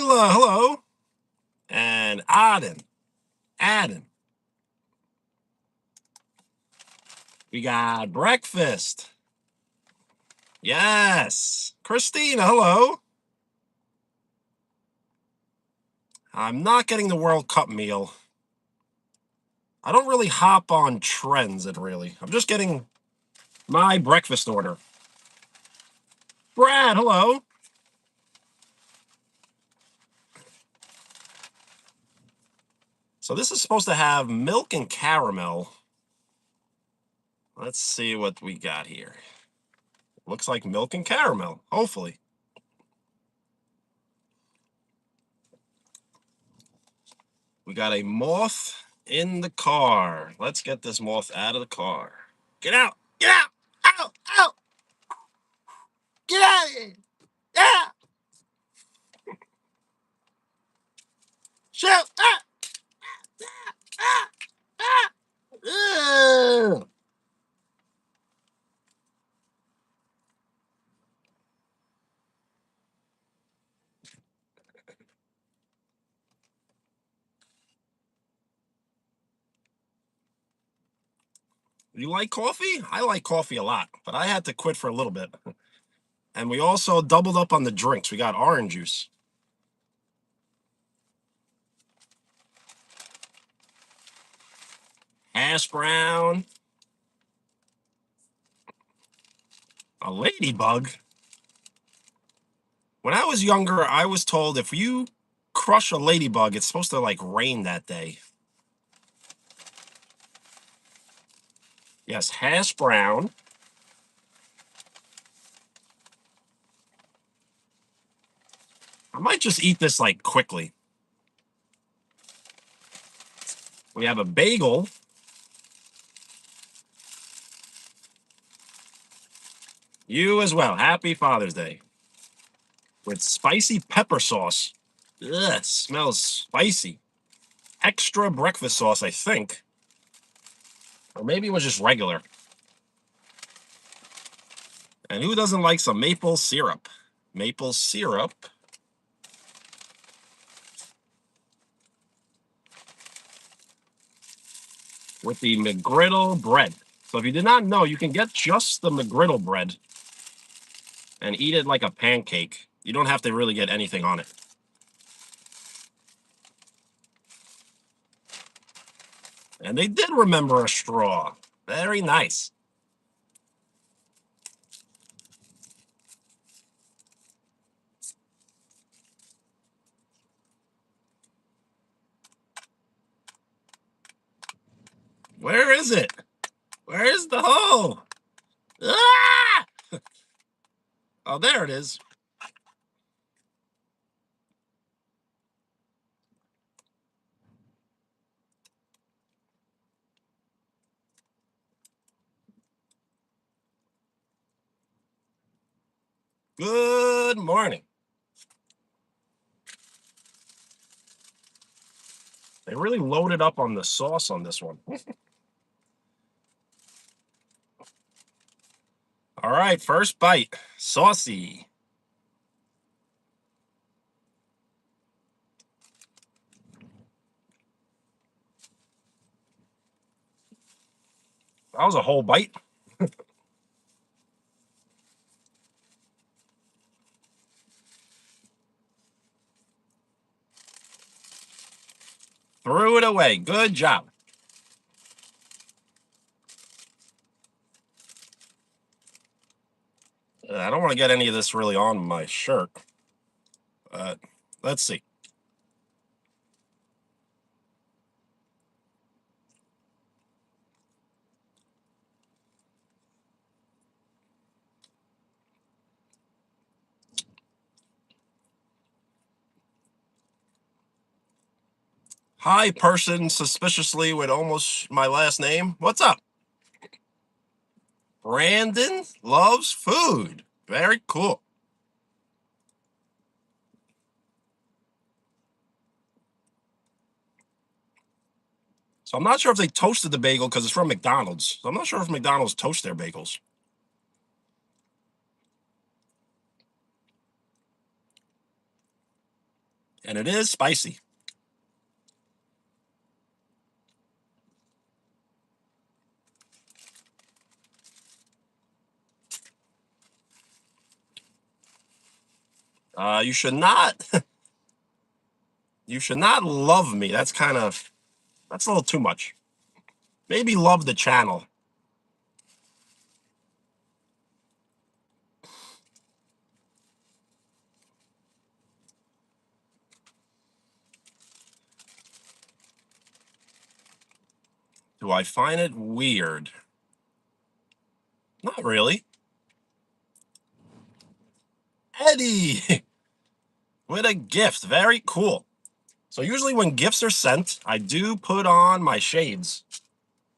Sheila, hello. And Aden. We got breakfast. Yes. Christina, hello. I'm not getting the World Cup meal. I don't really hop on trends, I'm just getting my breakfast order. Brad, hello. So this is supposed to have milk and caramel. Let's see what we got here. Looks like milk and caramel, hopefully. We got a moth in the car. Let's get this moth out of the car. Get out! Get out! Out! Out! Get out of here! Yeah! Shoot! Ah! Ah! Ah! Ugh. You like coffee? I like coffee a lot, but I had to quit for a little bit. And we also doubled up on the drinks. We got orange juice. Hash brown. A ladybug. When I was younger, I was told if you crush a ladybug, it's supposed to like rain that day. Yes, hash brown. I might just eat this like quickly. We have a bagel. You as well. Happy Father's Day. With spicy pepper sauce. Ugh, it smells spicy. Extra breakfast sauce, I think. Or maybe it was just regular. And who doesn't like some maple syrup? Maple syrup. With the McGriddle bread. So if you did not know, you can get just the McGriddle bread and eat it like a pancake. You don't have to really get anything on it. And they did remember a straw. Very nice. Where is it? Where is the hole? Ah! Oh, there it is. Good morning. They really loaded up on the sauce on this one. All right, first bite. Saucy. That was a whole bite. Threw it away. Good job. I don't want to get any of this really on my shirt. Let's see. Hi, person suspiciously with almost my last name. What's up? Brandon loves food. Very cool. So I'm not sure if they toasted the bagel because it's from McDonald's. So I'm not sure if McDonald's toast their bagels. And it is spicy. You should not. You should not love me. That's a little too much. Maybe love the channel. Do I find it weird? Not really. Eddie with a gift. Very cool. So usually when gifts are sent, I do put on my shades,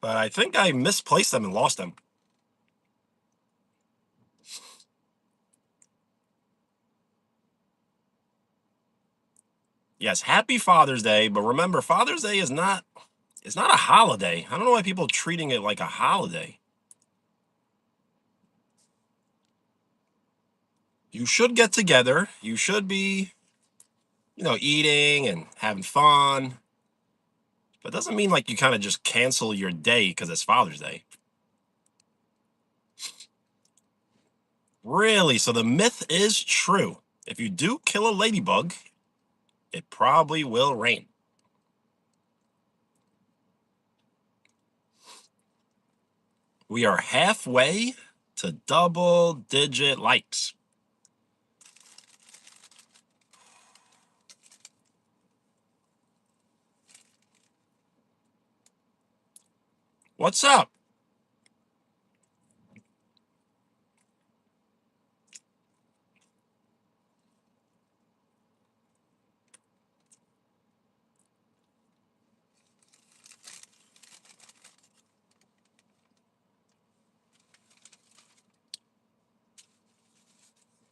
but I think I misplaced them and lost them. Yes, happy Father's Day, but remember, Father's Day is not it's not a holiday. I don't know why people are treating it like a holiday. You should get together. You should be, eating and having fun. But it doesn't mean like you kind of just cancel your day because it's Father's Day. Really? So the myth is true. If you do kill a ladybug, it probably will rain. We are halfway to double digit likes. What's up?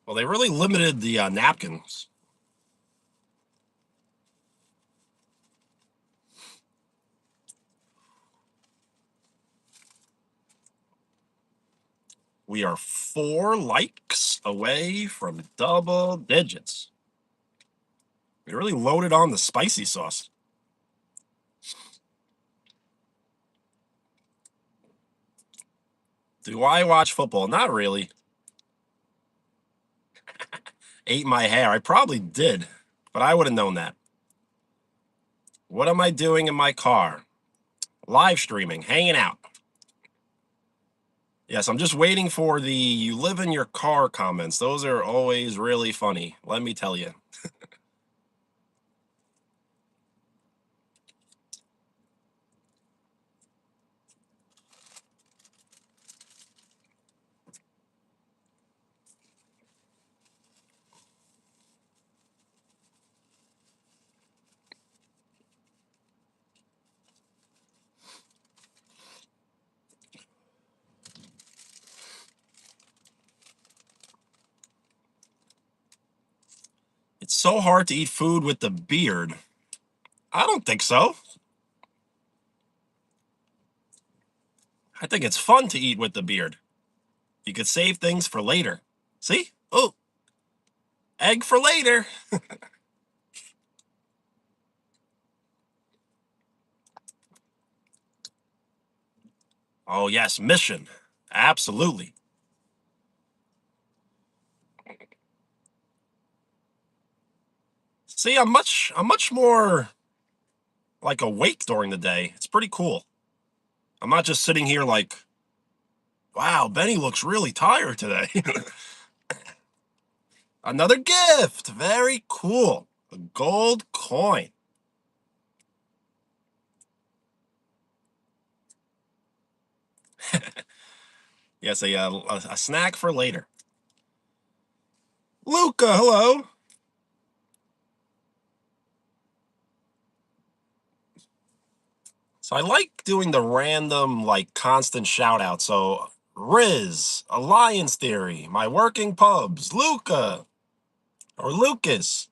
Well, they really limited the napkins. We are 4 likes away from double digits. We really loaded on the spicy sauce. Do I watch football? Not really. Ate my hair. I probably did, but I would have known that. What am I doing in my car? Live streaming, hanging out. Yes, I'm just waiting for the "you live in your car" comments. Those are always really funny, let me tell you. It's so hard to eat food with the beard. I don't think so. I think it's fun to eat with the beard. You could save things for later. See? Oh, egg for later. Oh, yes, mission. Absolutely. See, I'm much more like awake during the day. It's pretty cool. I'm not just sitting here like, wow, Benny looks really tired today. Another gift. Very cool. A gold coin. Yes, a snack for later. Luca, hello. So I like doing the random, like, constant shout out. So Riz, Alliance Theory, My Working Pubs, Luca, or Lucas,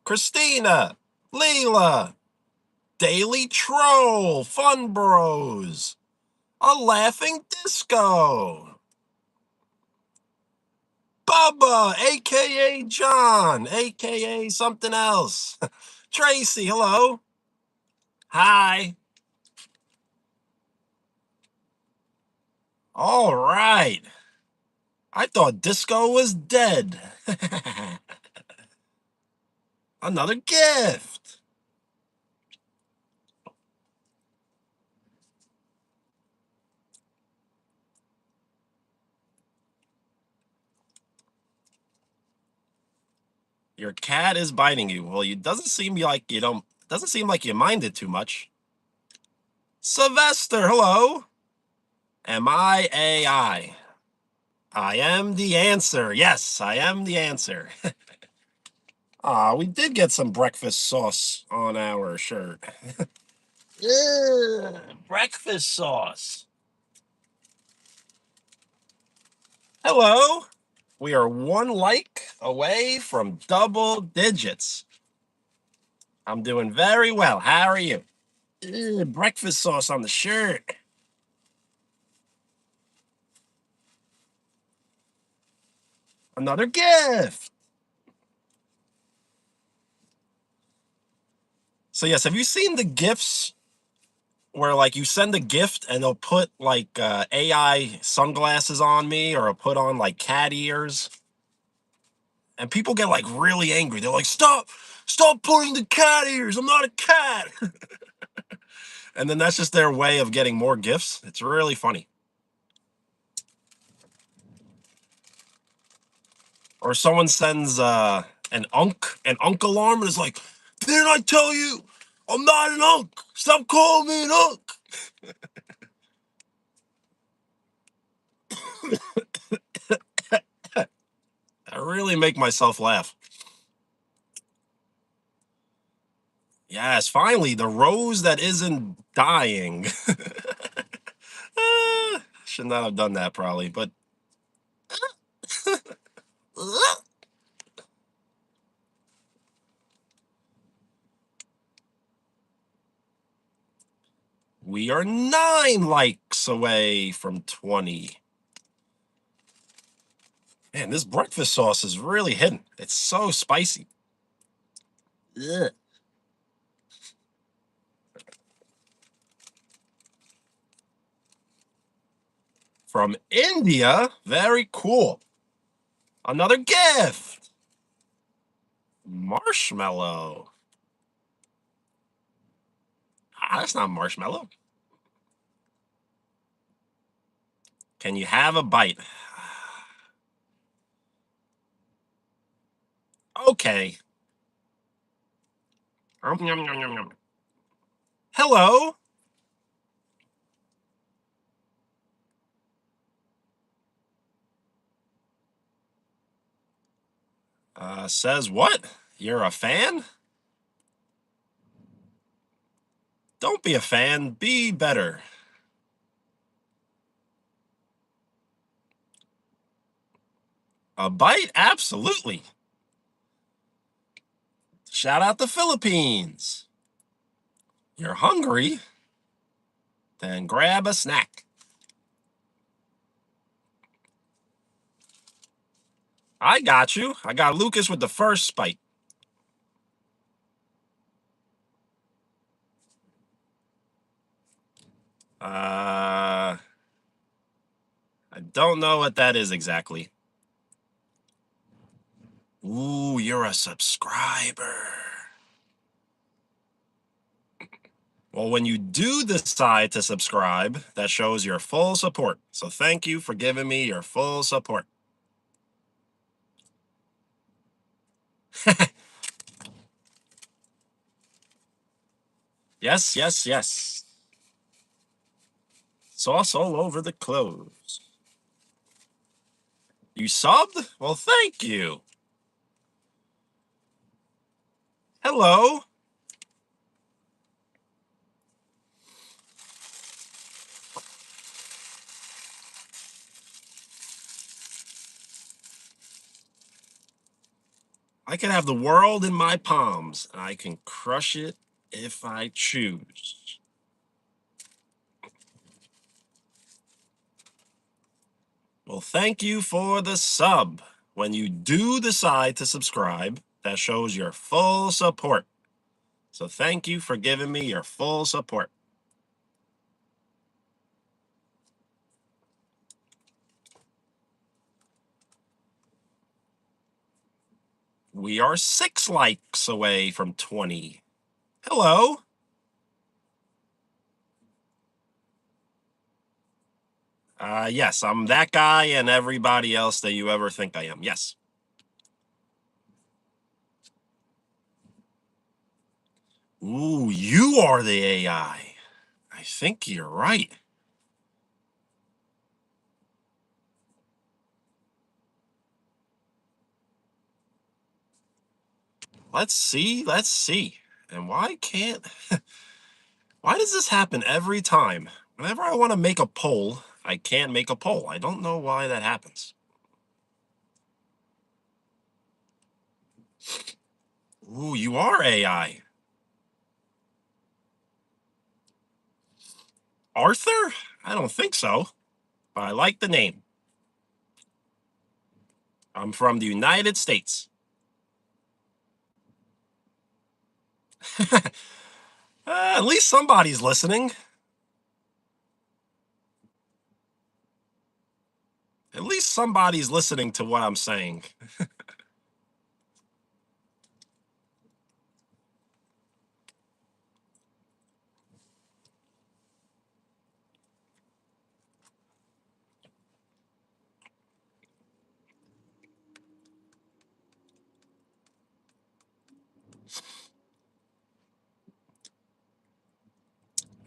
Christina, Leela, Daily Troll, Fun Bros, A Laughing Disco, Bubba, aka John, aka something else. Tracy, hello. Hi. All right. I thought disco was dead. Another gift. Your cat is biting you. Well, it doesn't seem like you don't. Doesn't seem like you mind it too much. Sylvester, hello. Am I AI? I am the answer. Yes, I am the answer. We did get some breakfast sauce on our shirt. Ugh, breakfast sauce. Hello. We are one like away from double digits. I'm doing very well. How are you? Ugh, breakfast sauce on the shirt. Another gift. So yes, have you seen the gifts where like you send a gift and they'll put like AI sunglasses on me or put on like cat ears? And people get like really angry. They're like, stop putting the cat ears. I'm not a cat. And then that's just their way of getting more gifts. It's really funny. Or someone sends an unk alarm and is like, didn't I tell you I'm not an unk? Stop calling me an unk. I really make myself laugh. Yes, finally, the rose that isn't dying. Should not have done that probably, but we are 9 likes away from 20. Man, this breakfast sauce is really hidden. It's so spicy. Ugh. From India, very cool. Another gift. Marshmallow. That's not marshmallow. Can you have a bite? Okay. Yum, yum, yum, yum. Hello. Says what? You're a fan? Don't be a fan. Be better. A bite? Absolutely. Shout out the Philippines. You're hungry? Then grab a snack. I got you. I got Lucas with the first bite. I don't know what that is exactly. Ooh, you're a subscriber. Well, when you do decide to subscribe, that shows your full support. So thank you for giving me your full support. Yes, yes, yes. Sauce all over the clothes. You subbed? Well, thank you. Hello. I can have the world in my palms, and I can crush it if I choose. Well, thank you for the sub. when you do decide to subscribe, that shows your full support. So thank you for giving me your full support. We are 6 likes away from 20. Hello. Yes, I'm that guy and everybody else that you ever think I am. Yes. Ooh, you are the AI. I think you're right. Let's see. Let's see. And why can't... Why does this happen every time? Whenever I want to make a poll, I can't make a poll. I don't know why that happens. Ooh, you are AI. Arthur? I don't think so, but I like the name. I'm from the United States. At least somebody's listening. At least somebody's listening to what I'm saying.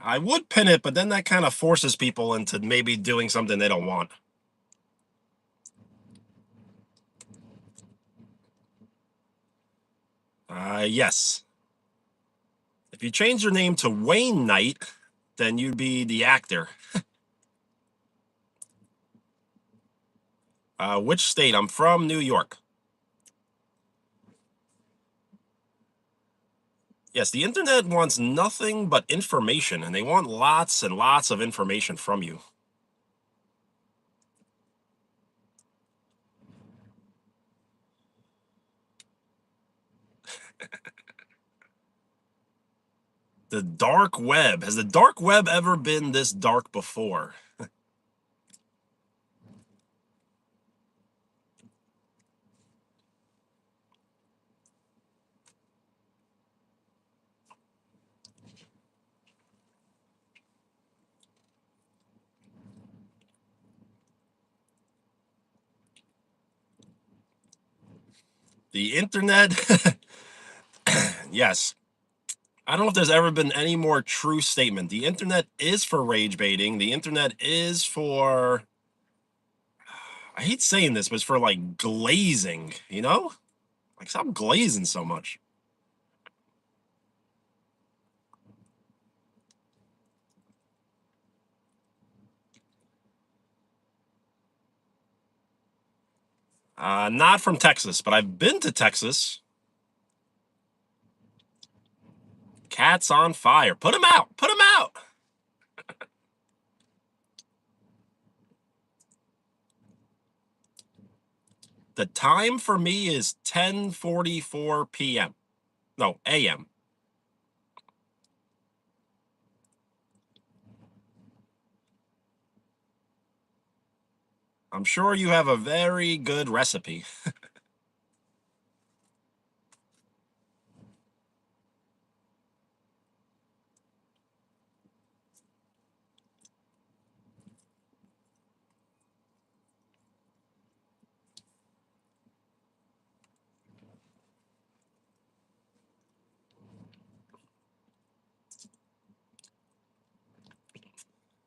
I would pin it, but then that kind of forces people into maybe doing something they don't want. Yes. If you change your name to Wayne Knight, then you'd be the actor. Which state? I'm from New York. Yes, the internet wants nothing but information, and they want lots and lots of information from you. The dark web. Has the dark web ever been this dark before? The internet? Yes. I don't know if there's ever been any more true statement. The internet is for rage baiting. The internet is for, I hate saying this, but it's for like glazing, you know? Like, stop glazing so much. Not from Texas, but I've been to Texas. Cats on fire. Put them out. Put them out. The time for me is 10:44 p.m. No, a.m. I'm sure you have a very good recipe.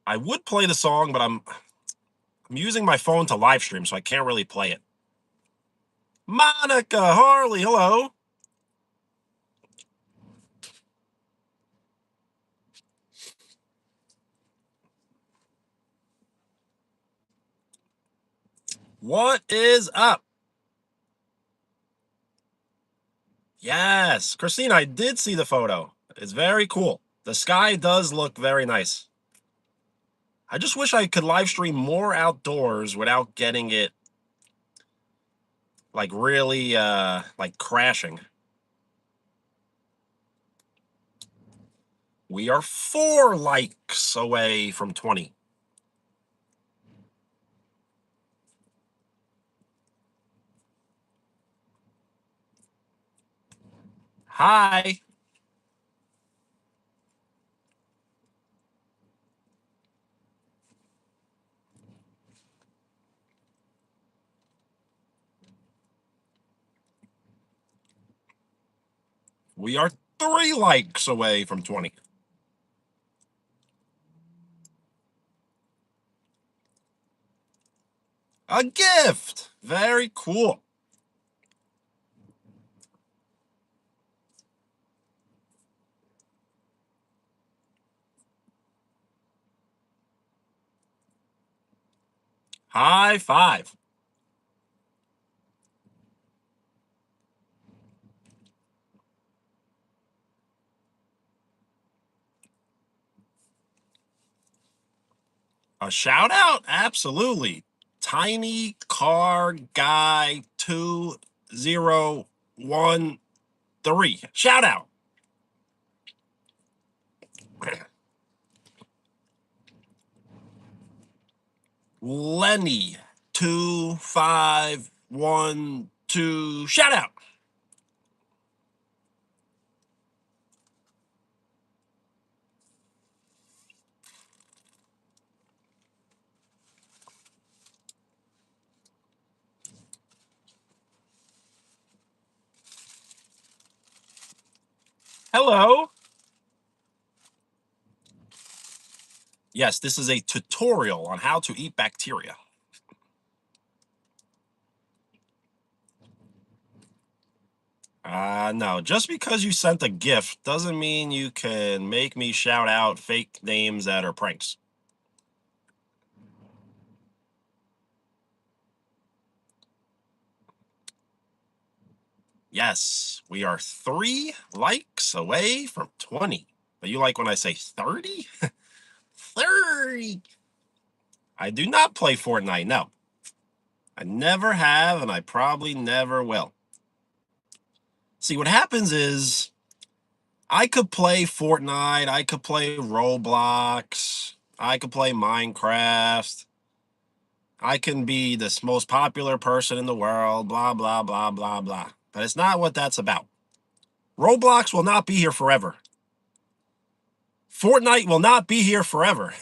I would play the song, but I'm using my phone to live stream, so I can't really play it. Monica Harley, hello. What is up? Yes, Christina, I did see the photo. It's very cool. The sky does look very nice. I just wish I could live stream more outdoors without getting it Like really, like crashing. We are 4 likes away from 20. Hi. We are 3 likes away from 20. A gift. Very cool. High five. A shout out? Absolutely. Tiny car guy 2013. Shout out. Lenny 2512. Shout out. Hello. Yes, this is a tutorial on how to eat bacteria. No, just because you sent a gift doesn't mean you can make me shout out fake names that are pranks. Yes, we are 3 likes away from 20. But you like when I say 30? 30. I do not play Fortnite, no. I never have, and I probably never will. See, what happens is I could play Fortnite, I could play Roblox, I could play Minecraft, I can be this most popular person in the world, blah, blah, blah, blah, blah. But it's not what that's about. Roblox will not be here forever. Fortnite will not be here forever.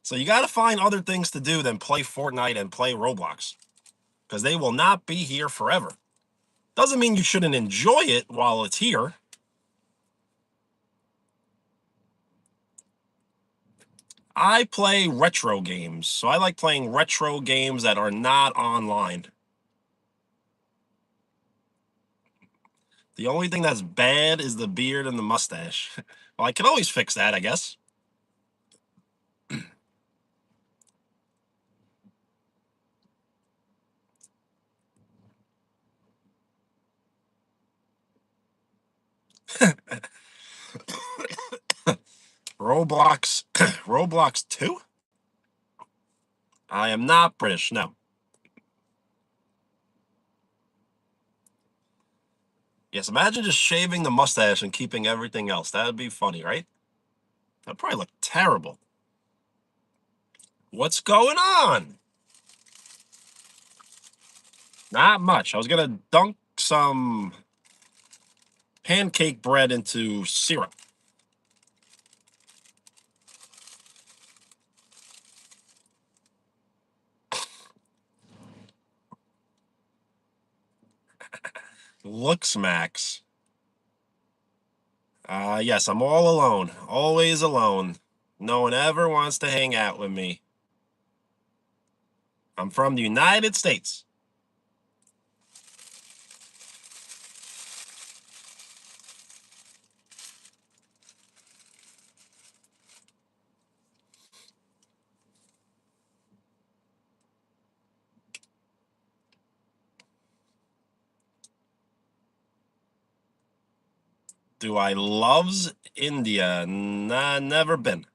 So you got to find other things to do than play Fortnite and play Roblox, because they will not be here forever. Doesn't mean you shouldn't enjoy it while it's here. I play retro games, so I like playing retro games that are not online. The only thing that's bad is the beard and the mustache. Well, I can always fix that, I guess. Roblox, Roblox 2? I am not British, no. Yes, imagine just shaving the mustache and keeping everything else. That would be funny, right? That'd probably look terrible. What's going on? Not much. I was gonna dunk some pancake bread into syrup. Looks Max. Yes, I'm all alone. Always alone. No one ever wants to hang out with me. I'm from the United States. Do I loves India? Nah, never been.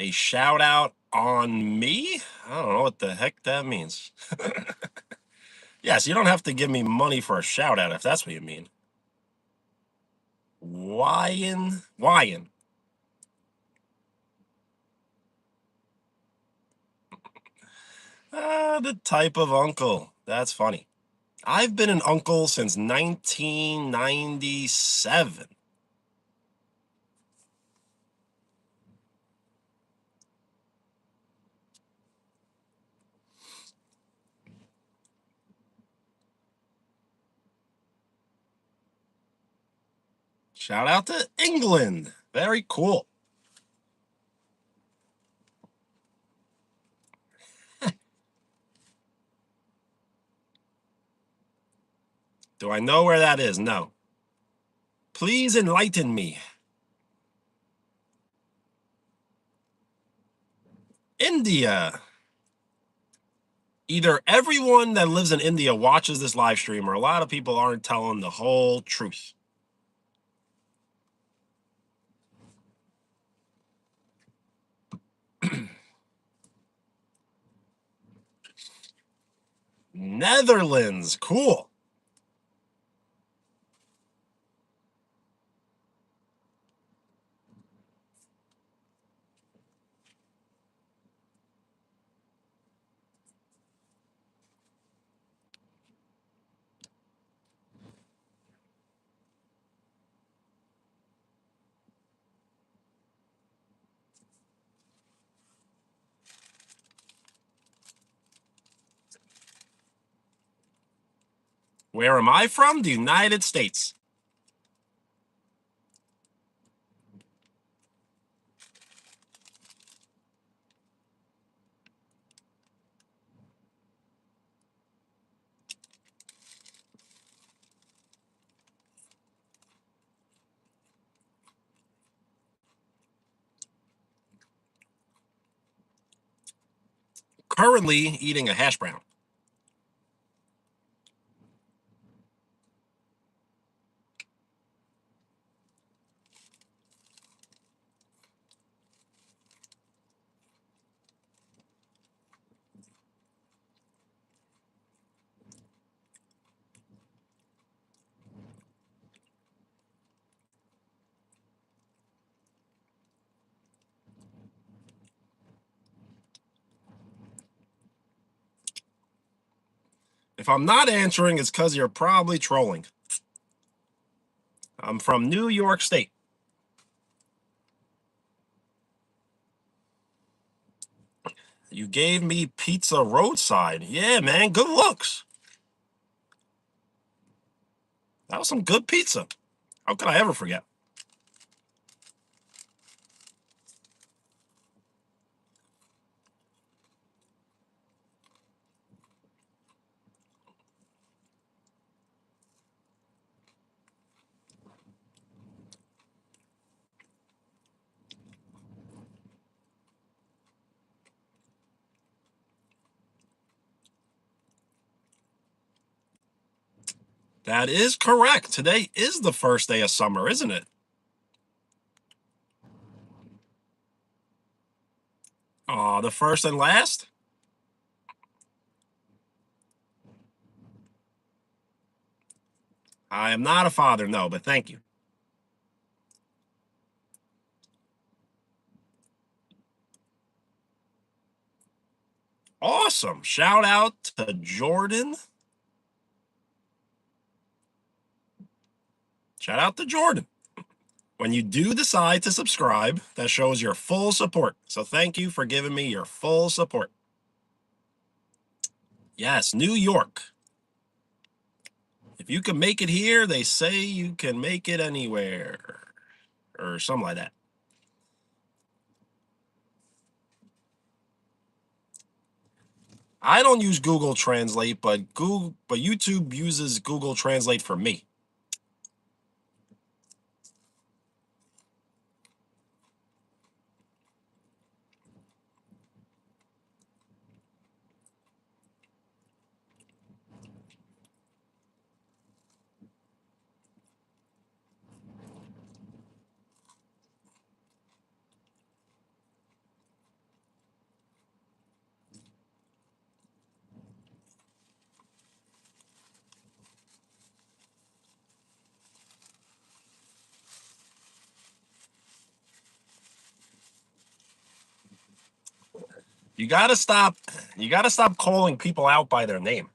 A shout out on me? I don't know what the heck that means. Yes, you don't have to give me money for a shout out if that's what you mean. Wyan? Wyan. The type of uncle. That's funny. I've been an uncle since 1997. Shout out to England. Very cool. Do I know where that is? No. Please enlighten me. India. Either everyone that lives in India watches this live stream, or a lot of people aren't telling the whole truth. Netherlands. Cool. Where am I from? The United States. Currently eating a hash brown. If I'm not answering, it's because you're probably trolling. I'm from New York State. You gave me pizza roadside. Yeah, man, good looks. That was some good pizza. How could I ever forget? That is correct. Today is the first day of summer, isn't it? Oh, the first and last? I am not a father, no, but thank you. Awesome. Shout out to Jordan. Shout out to Jordan. When you do decide to subscribe, that shows your full support. So thank you for giving me your full support. Yes, New York. If you can make it here, they say you can make it anywhere, or something like that. I don't use Google Translate, but YouTube uses Google Translate for me. You gotta stop. You gotta stop calling people out by their name.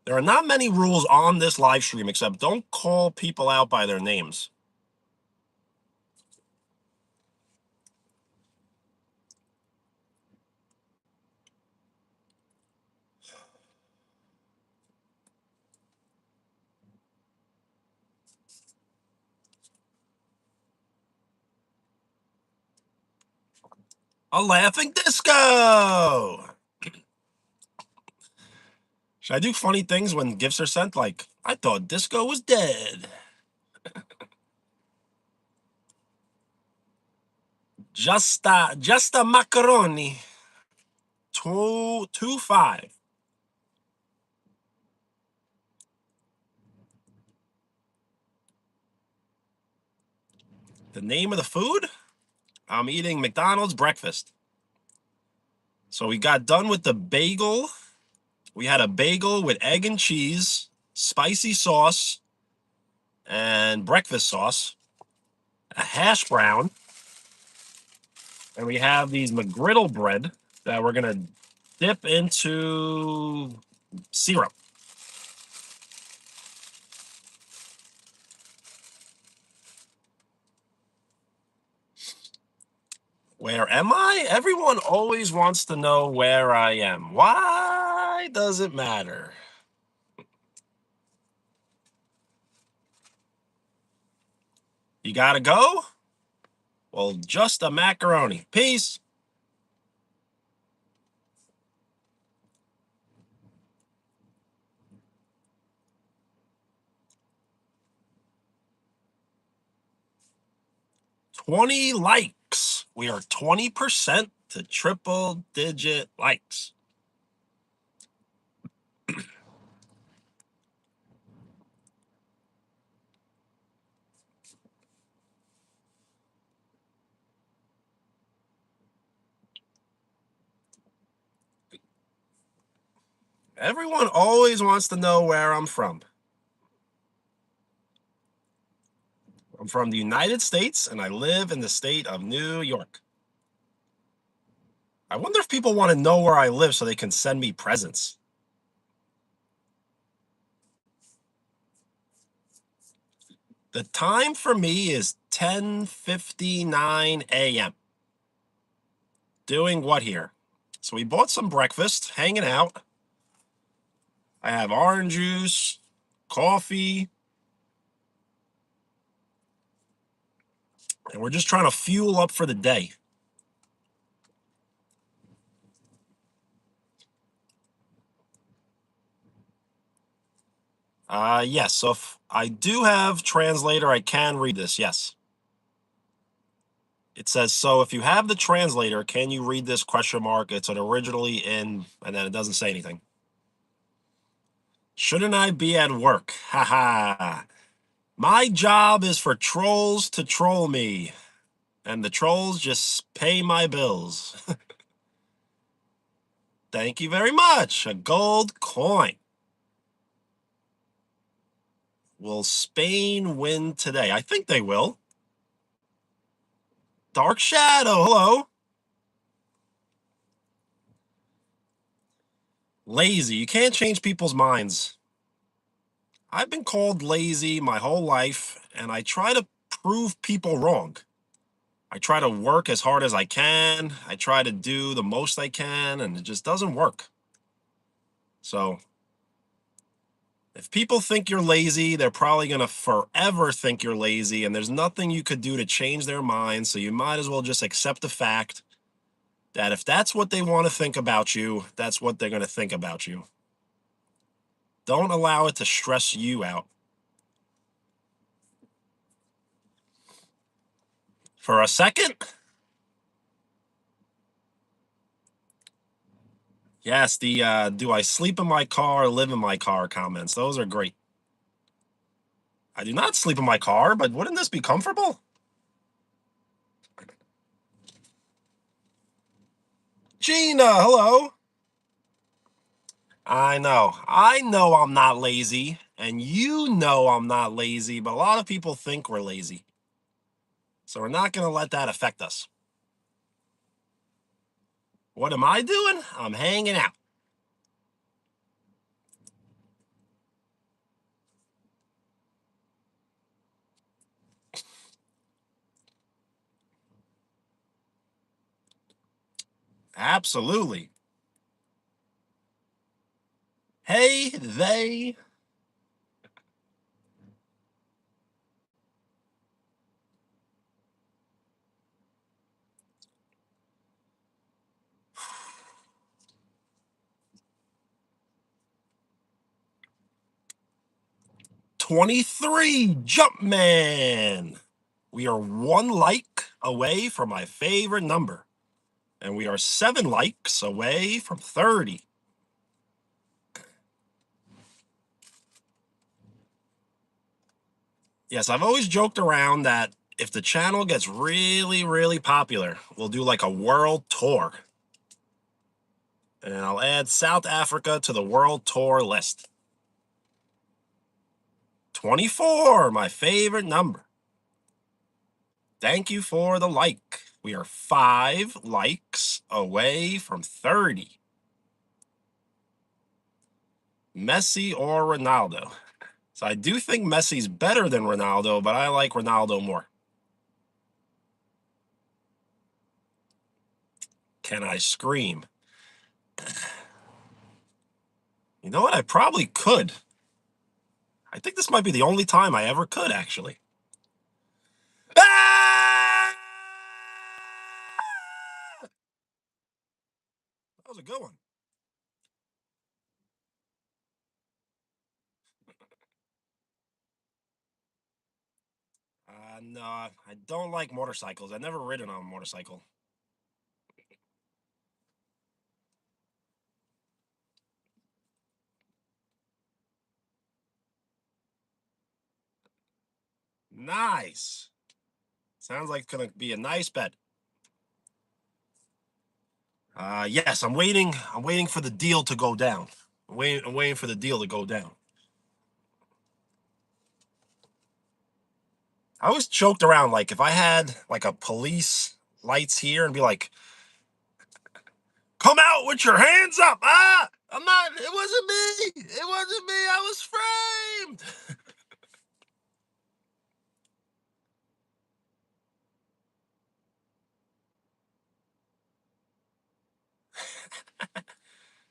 There are not many rules on this live stream except don't call people out by their names. A laughing disco. Should I do funny things when gifts are sent? Like, I thought disco was dead. Just a macaroni. 225. The name of the food? I'm eating McDonald's breakfast. So we got done with the bagel. We had a bagel with egg and cheese, spicy sauce, and breakfast sauce, a hash brown, and we have these McGriddle bread that we're gonna dip into syrup. Where am I? Everyone always wants to know where I am. Why does it matter? You gotta go? Well, just a macaroni. Peace. $20 likes. We are 20% to triple digit likes. Everyone always wants to know where I'm from. I'm from the United States and I live in the state of New York. I wonder if people want to know where I live so they can send me presents. The time for me is 10:59 a.m. Doing what here? So we bought some breakfast, hanging out. I have orange juice, coffee, and we're just trying to fuel up for the day. Yes, so if I do have translator, I can read this, yes. It says, so if you have the translator, can you read this question mark? It's an originally in, and then it doesn't say anything. Shouldn't I be at work? Haha. My job is for trolls to troll me, and the trolls just pay my bills. Thank you very much. A gold coin. Will Spain win today? I think they will. Dark Shadow, hello. Lazy. You can't change people's minds. I've been called lazy my whole life, and I try to prove people wrong. I try to work as hard as I can. I try to do the most I can, and it just doesn't work. So if people think you're lazy, they're probably going to forever think you're lazy, and there's nothing you could do to change their minds. So you might as well just accept the fact that if that's what they want to think about you, that's what they're going to think about you. Don't allow it to stress you out. For a second? Yes, the do I sleep in my car or live in my car comments. Those are great. I do not sleep in my car, but wouldn't this be comfortable? Gina, hello. I know. I know I'm not lazy, and you know I'm not lazy, but a lot of people think we're lazy. So we're not going to let that affect us. What am I doing? I'm hanging out. Absolutely. Hey, they. $23 Jumpman. We are 1 like away from my favorite number. And we are 7 likes away from 30. Yes, I've always joked around that if the channel gets really, really popular, we'll do like a world tour. And I'll add South Africa to the world tour list. 24, my favorite number. Thank you for the like. We are 5 likes away from 30. Messi or Ronaldo? So I do think Messi's better than Ronaldo, but I like Ronaldo more. Can I scream? You know what? I probably could. I think this might be the only time I ever could, actually. Ah! That was a good one. No, I don't like motorcycles. I've never ridden on a motorcycle. Nice. Sounds like it's gonna be a nice bet. Yes, I'm waiting. I'm waiting for the deal to go down. I'm waiting for the deal to go down. I always joked around like if I had like a police lights here and be like, "Come out with your hands up!" Ah, I'm not. It wasn't me. It wasn't me. I was framed.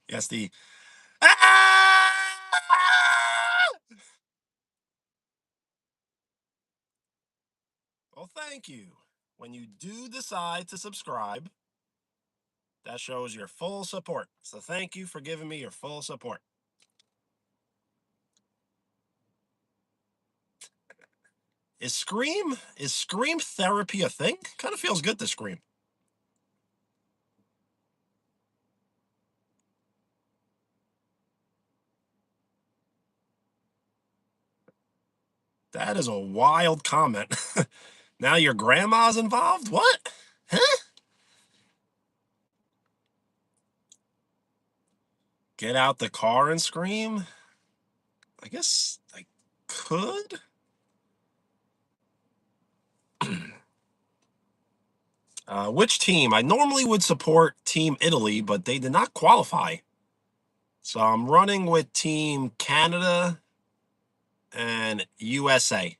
Yes, the. Ah! Well, thank you. When you do decide to subscribe, that shows your full support. So thank you for giving me your full support. Is scream therapy a thing? Kind of feels good to scream. That is a wild comment. Now your grandma's involved? What? Huh? Get out the car and scream? I guess I could. Which team? I normally would support Team Italy, but they did not qualify. So I'm running with Team Canada and USA.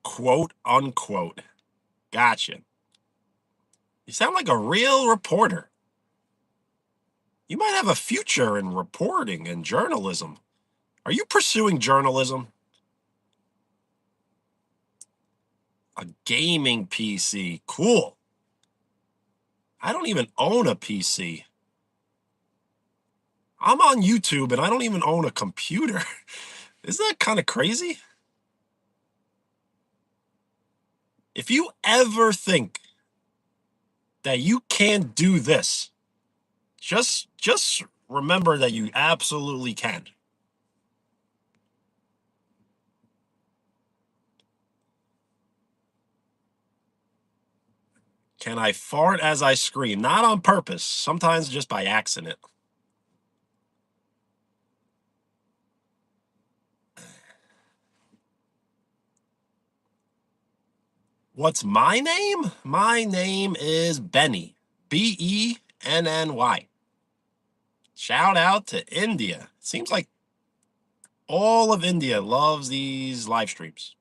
Quote unquote. Gotcha. You sound like a real reporter. You might have a future in reporting and journalism. Are you pursuing journalism? A gaming PC. Cool. I don't even own a PC. I'm on YouTube and I don't even own a computer. Isn't that kind of crazy? If you ever think that you can't do this, just remember that you absolutely can. Can I fart as I scream? Not on purpose, sometimes just by accident. What's my name? My name is Benny. Benny. Shout out to India. Seems like all of India loves these live streams.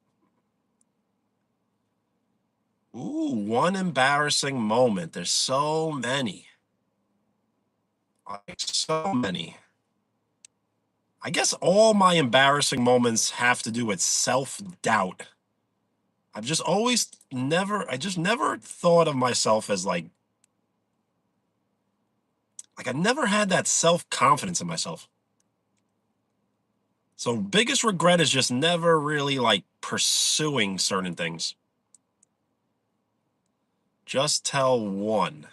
Ooh, one embarrassing moment. There's so many. Like, so many. I guess all my embarrassing moments have to do with self-doubt. I just never thought of myself as I never had that self-confidence in myself. So biggest regret is just never really like pursuing certain things. Just tell one.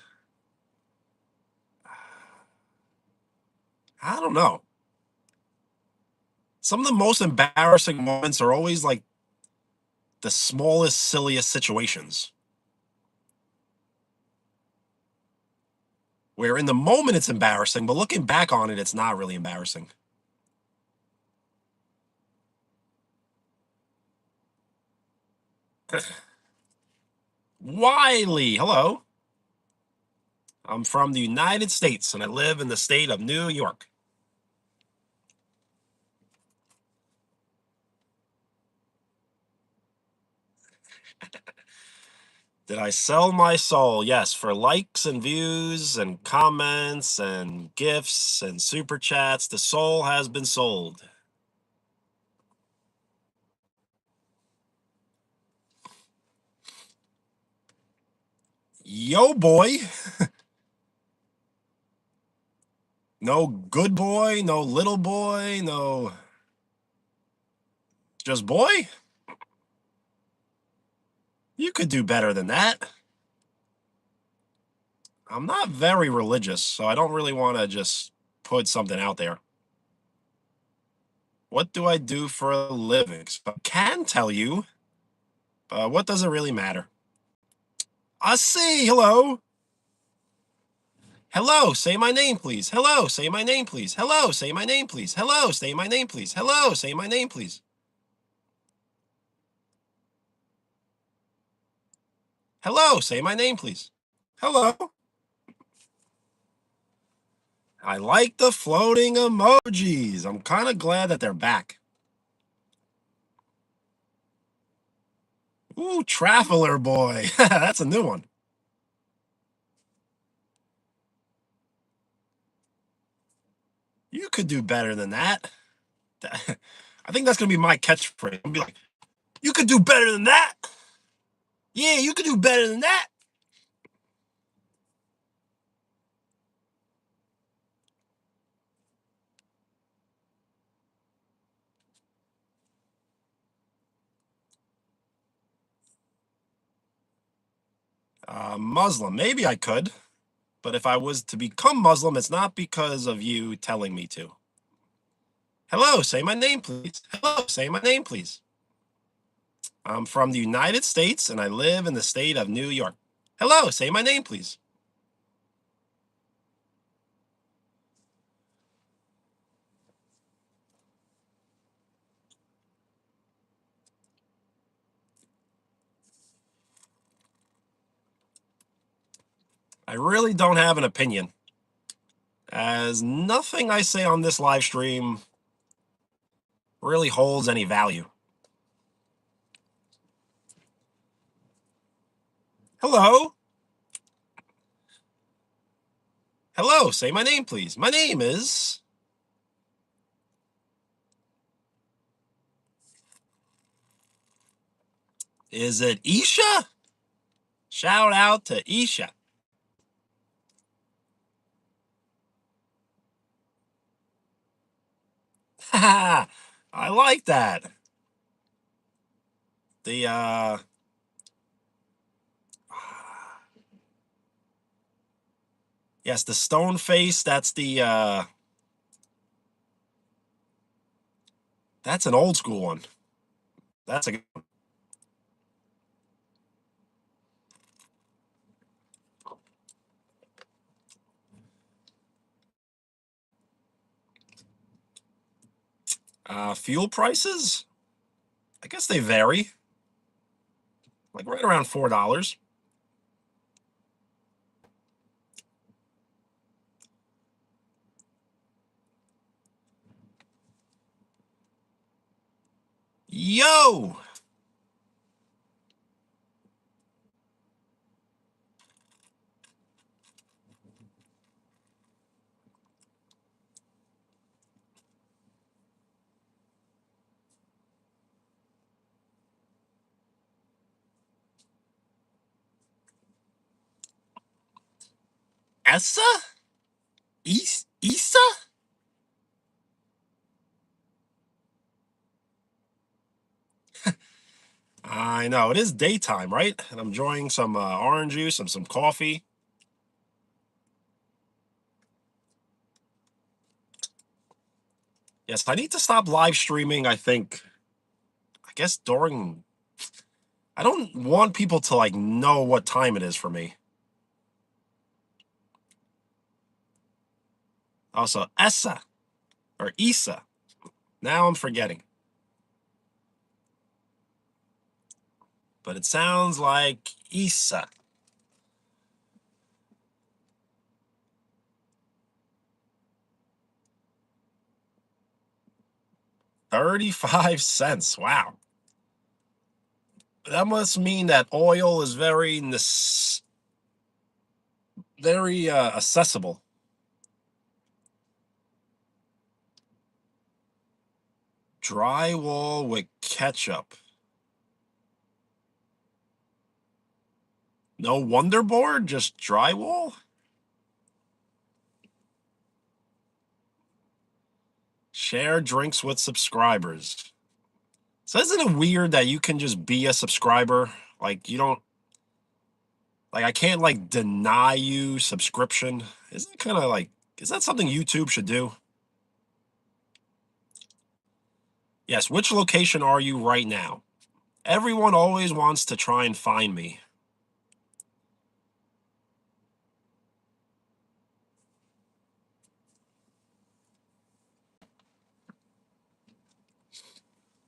I don't know. Some of the most embarrassing moments are always like the smallest, silliest situations. Where in the moment it's embarrassing, but looking back on it, it's not really embarrassing. Wiley, hello. I'm from the United States and I live in the state of New York. Did I sell my soul? Yes, for likes and views and comments and gifts and super chats. The soul has been sold. Yo, boy. No good boy, no little boy, no. Just boy? You could do better than that. I'm not very religious, so I don't really want to just put something out there. What do I do for a living? So I can tell you, but what does it really matter? I see. Hello. Hello, say my name, please. Hello, say my name, please. Hello, say my name, please. Hello, say my name, please. Hello, say my name, please. Hello, say my name, please. Hello. I like the floating emojis. I'm kind of glad that they're back. Ooh, Traveler Boy. That's a new one. You could do better than that. I think that's going to be my catchphrase. I'll be like, you could do better than that. Yeah, you could do better than that. Muslim. Maybe I could. But if I was to become Muslim, it's not because of you telling me to. Hello, say my name, please. Hello, say my name, please. I'm from the United States and I live in the state of New York. Hello, say my name, please. I really don't have an opinion, as nothing I say on this live stream really holds any value. Hello. Hello, say my name, please. My name is... Is it Isha? Shout out to Isha. I like that. The yes, the stone face, that's an old school one. That's a good one. Fuel prices? I guess they vary. like right around $4. Yo! Essa? Issa? I know, it is daytime, right? And I'm enjoying some orange juice and some coffee. Yes, I need to stop live streaming, I think. I guess during... I don't want people to, like, know what time it is for me. Also, Essa or Issa. Now I'm forgetting. But it sounds like Issa. 35 cents. Wow. That must mean that oil is very accessible. Drywall with ketchup. No Wonder Board, just drywall? Share drinks with subscribers. So isn't it weird that you can just be a subscriber? Like you don't I can't like deny you subscription. Isn't it kind of like is that something YouTube should do? Yes, which location are you right now? Everyone always wants to try and find me.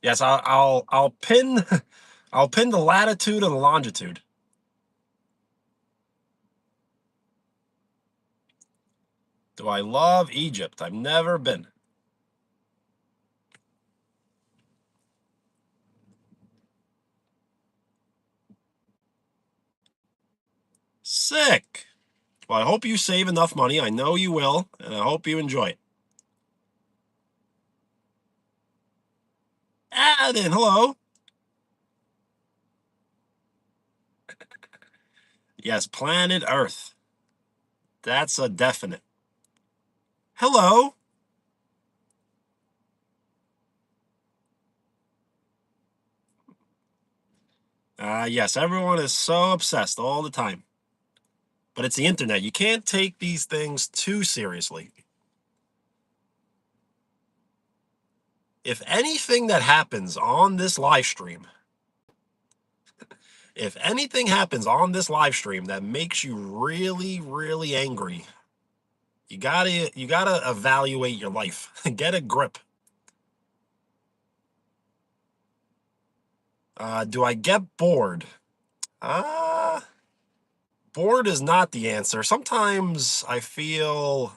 Yes, I'll pin I'll pin the latitude and the longitude. Do I love Egypt? I've never been. Sick. Well, I hope you save enough money. I know you will, and I hope you enjoy it. Then hello. Yes, planet Earth. That's a definite. Hello. Yes, everyone is so obsessed all the time. But it's the internet. You can't take these things too seriously. If anything that happens on this live stream, if anything happens on this live stream that makes you really, really angry, you gotta evaluate your life. Get a grip. Do I get bored? Uh, Bored is not the answer. Sometimes I feel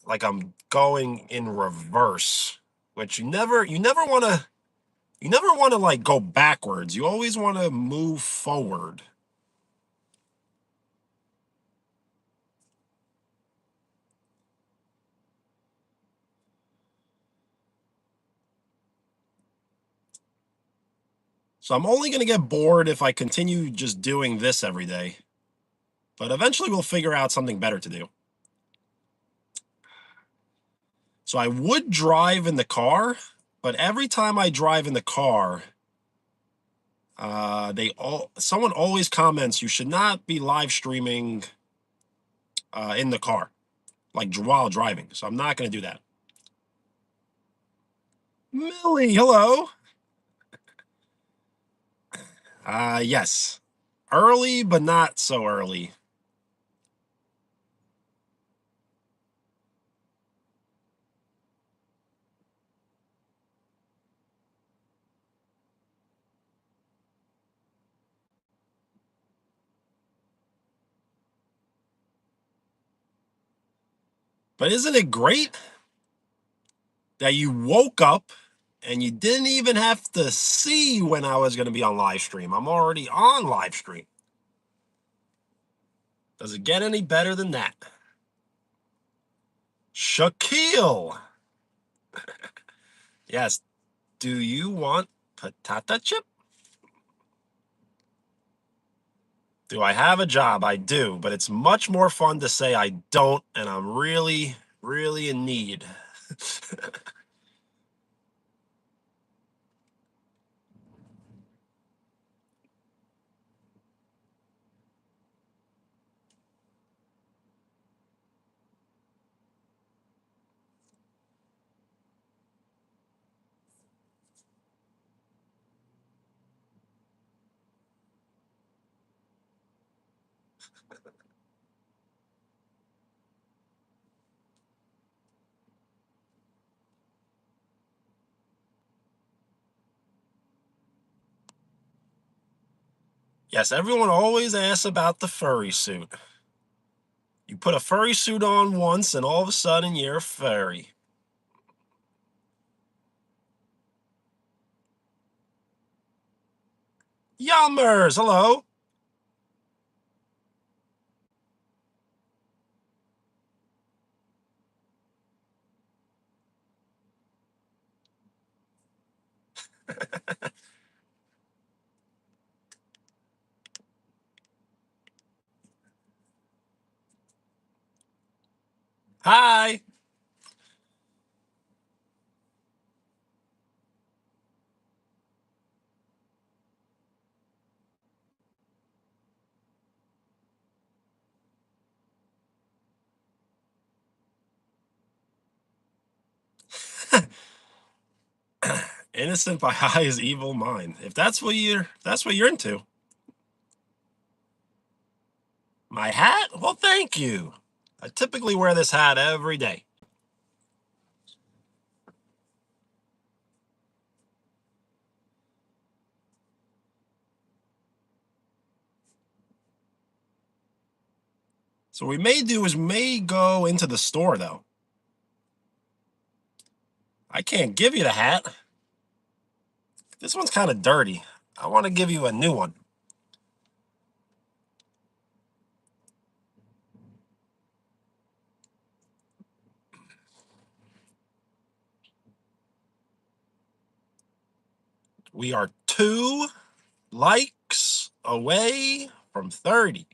like I'm going in reverse, which you never want to like go backwards. You always want to move forward. So I'm only going to get bored if I continue just doing this every day. But eventually we'll figure out something better to do. So I would drive in the car, but every time I drive in the car, someone always comments you should not be live streaming in the car, like while driving. So I'm not going to do that. Millie, hello. Yes. Early, but not so early. But isn't it great that you woke up and you didn't even have to see when I was going to be on live stream? I'm already on live stream. Does it get any better than that? Shaquille. Yes. Do you want potato chip? Do I have a job? I do, but it's much more fun to say I don't, and I'm really, really in need. Yes, everyone always asks about the furry suit. You put a furry suit on once, and all of a sudden you're a furry. Yummers, hello. Hi. Innocent by eye is evil mind. If that's what you're into. My hat? Well, thank you. I typically wear this hat every day. So what we may do is may go into the store though. I can't give you the hat. This one's kind of dirty. I want to give you a new one. We are 2 likes away from 30.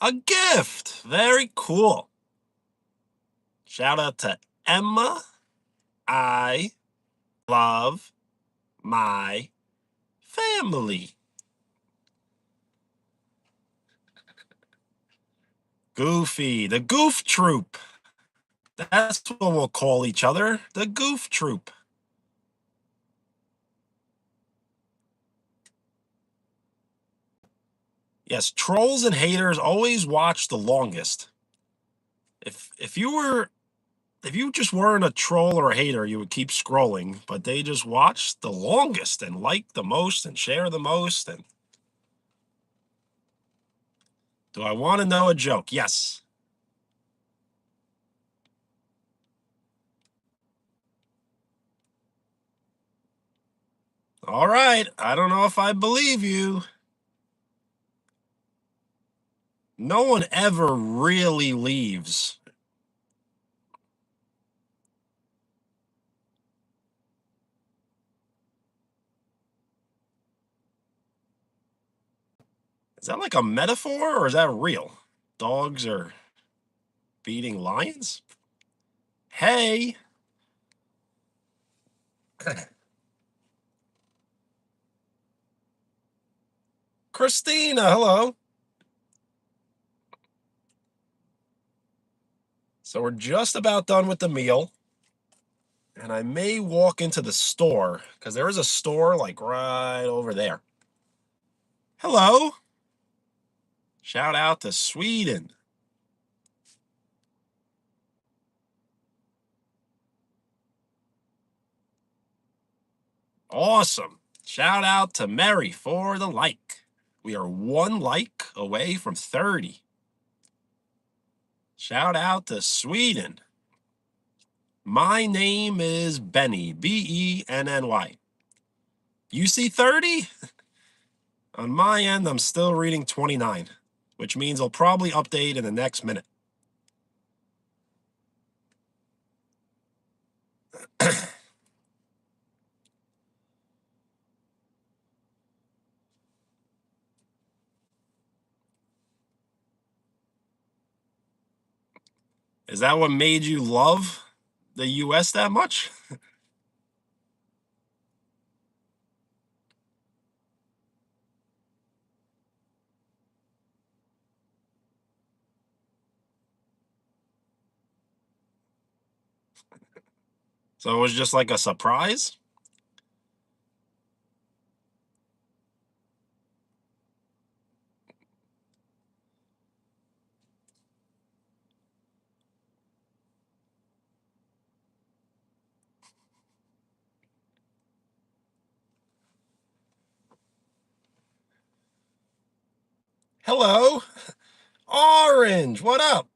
A gift. Very cool. Shout out to Emma. I love my family. Goofy, the Goof Troop. That's what we'll call each other, the Goof Troop. Yes, trolls and haters always watch the longest. If you just weren't a troll or a hater, you would keep scrolling, but they just watch the longest and like the most and share the most. And do I want to know a joke? Yes. All right. I don't know if I believe you. No one ever really leaves. Is that like a metaphor or is that real? Dogs are beating lions? Hey. Christina, hello. So we're just about done with the meal. And I may walk into the store because there is a store like right over there. Hello. Shout out to Sweden. Awesome. Shout out to Mary for the like. We are one like away from 30. Shout out to Sweden. My name is Benny, Benny. You see 30? On my end, I'm still reading 29, which means I'll probably update in the next minute. Is that what made you love the US that much? So it was just like a surprise? Hello, Orange, what up?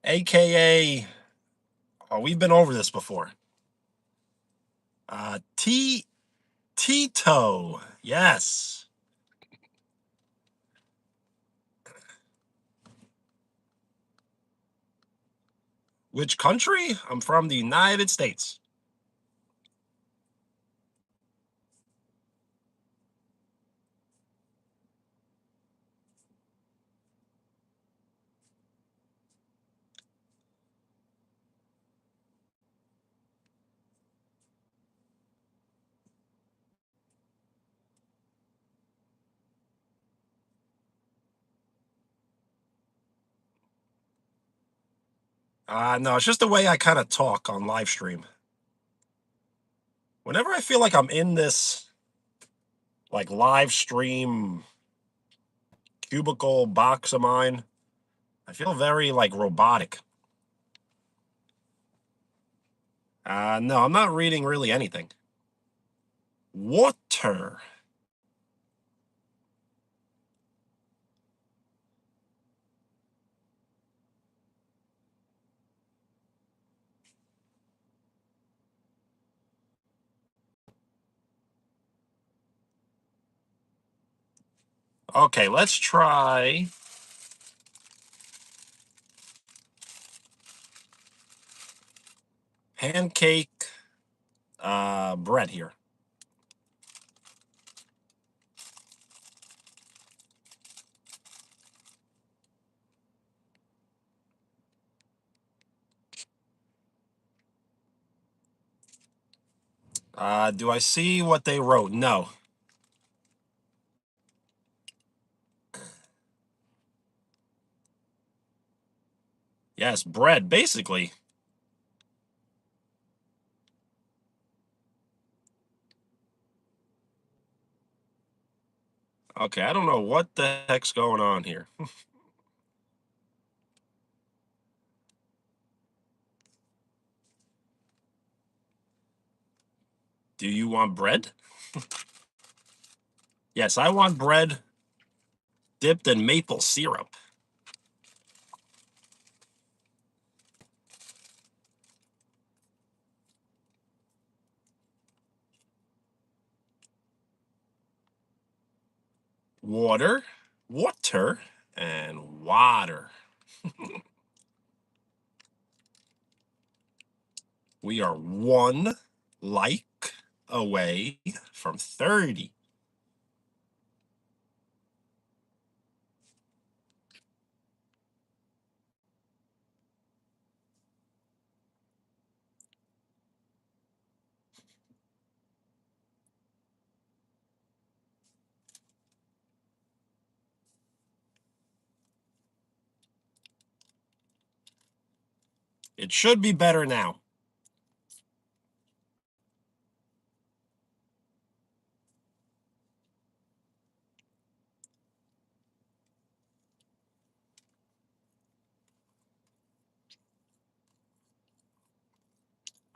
AKA, oh, we've been over this before. Tito, yes. Which country? I'm from the United States. No, it's just the way I kind of talk on live stream. Whenever I feel like I'm in this like live stream cubicle box of mine, I feel very like robotic. No, I'm not reading really anything. Water. Okay, let's try pancake bread here. Do I see what they wrote? No. Yes, bread, basically. Okay, I don't know what the heck's going on here. Do you want bread? Yes, I want bread dipped in maple syrup. Water, water, and water. We are one like away from 30. It should be better now.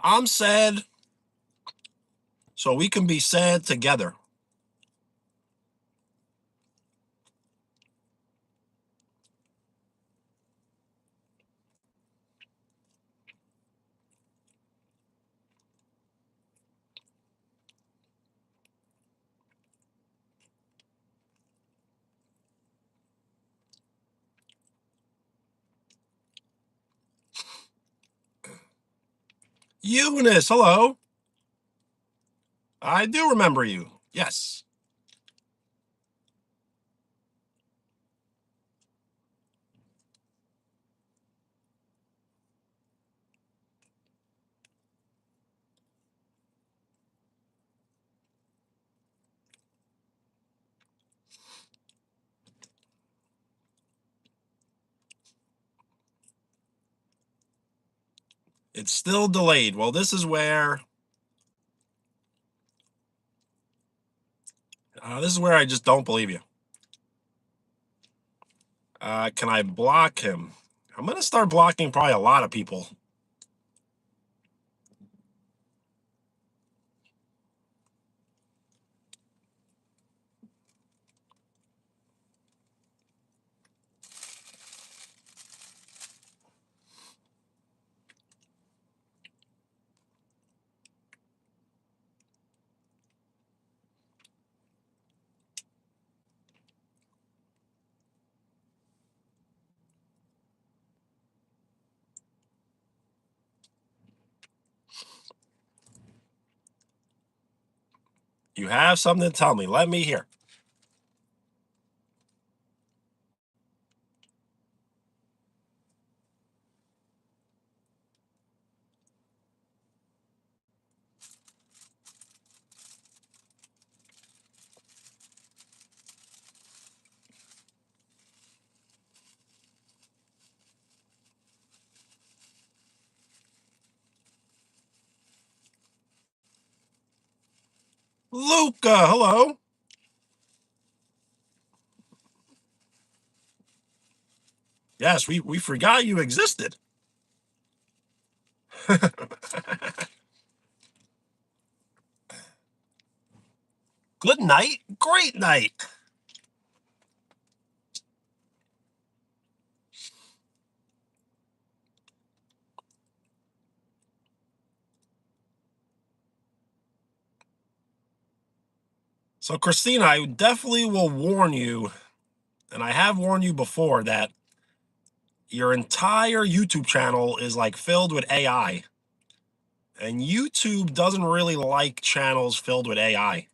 I'm sad, so we can be sad together. Eunice, hello. I do remember you. Yes. It's still delayed. Well, this is where I just don't believe you. Can I block him? I'm gonna start blocking probably a lot of people. You have something to tell me. Let me hear. Luca, hello. Yes, we forgot you existed. Good night. Great night. So, Christina, I definitely will warn you, and I have warned you before, that your entire YouTube channel is like filled with AI. And YouTube doesn't really like channels filled with AI.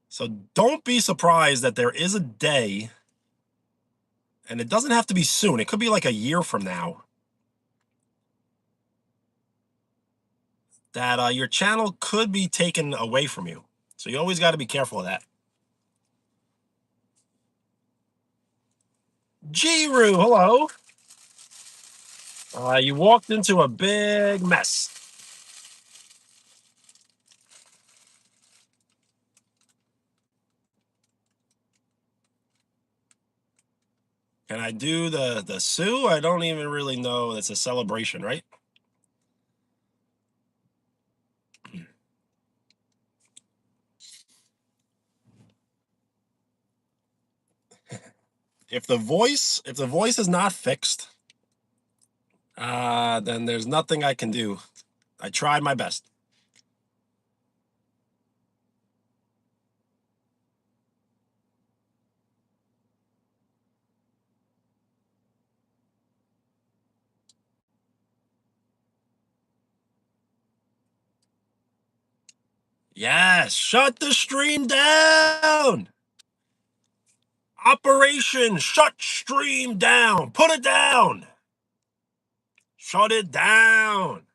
So don't be surprised that there is a day, and it doesn't have to be soon, it could be like a year from now, that your channel could be taken away from you. So you always got to be careful of that. Jiru, hello. You walked into a big mess. Can I do the Sue? I don't even really know. It's a celebration, right? If the voice is not fixed, then there's nothing I can do. I tried my best. Yes, shut the stream down. Operation shut stream down. Put it down. Shut it down.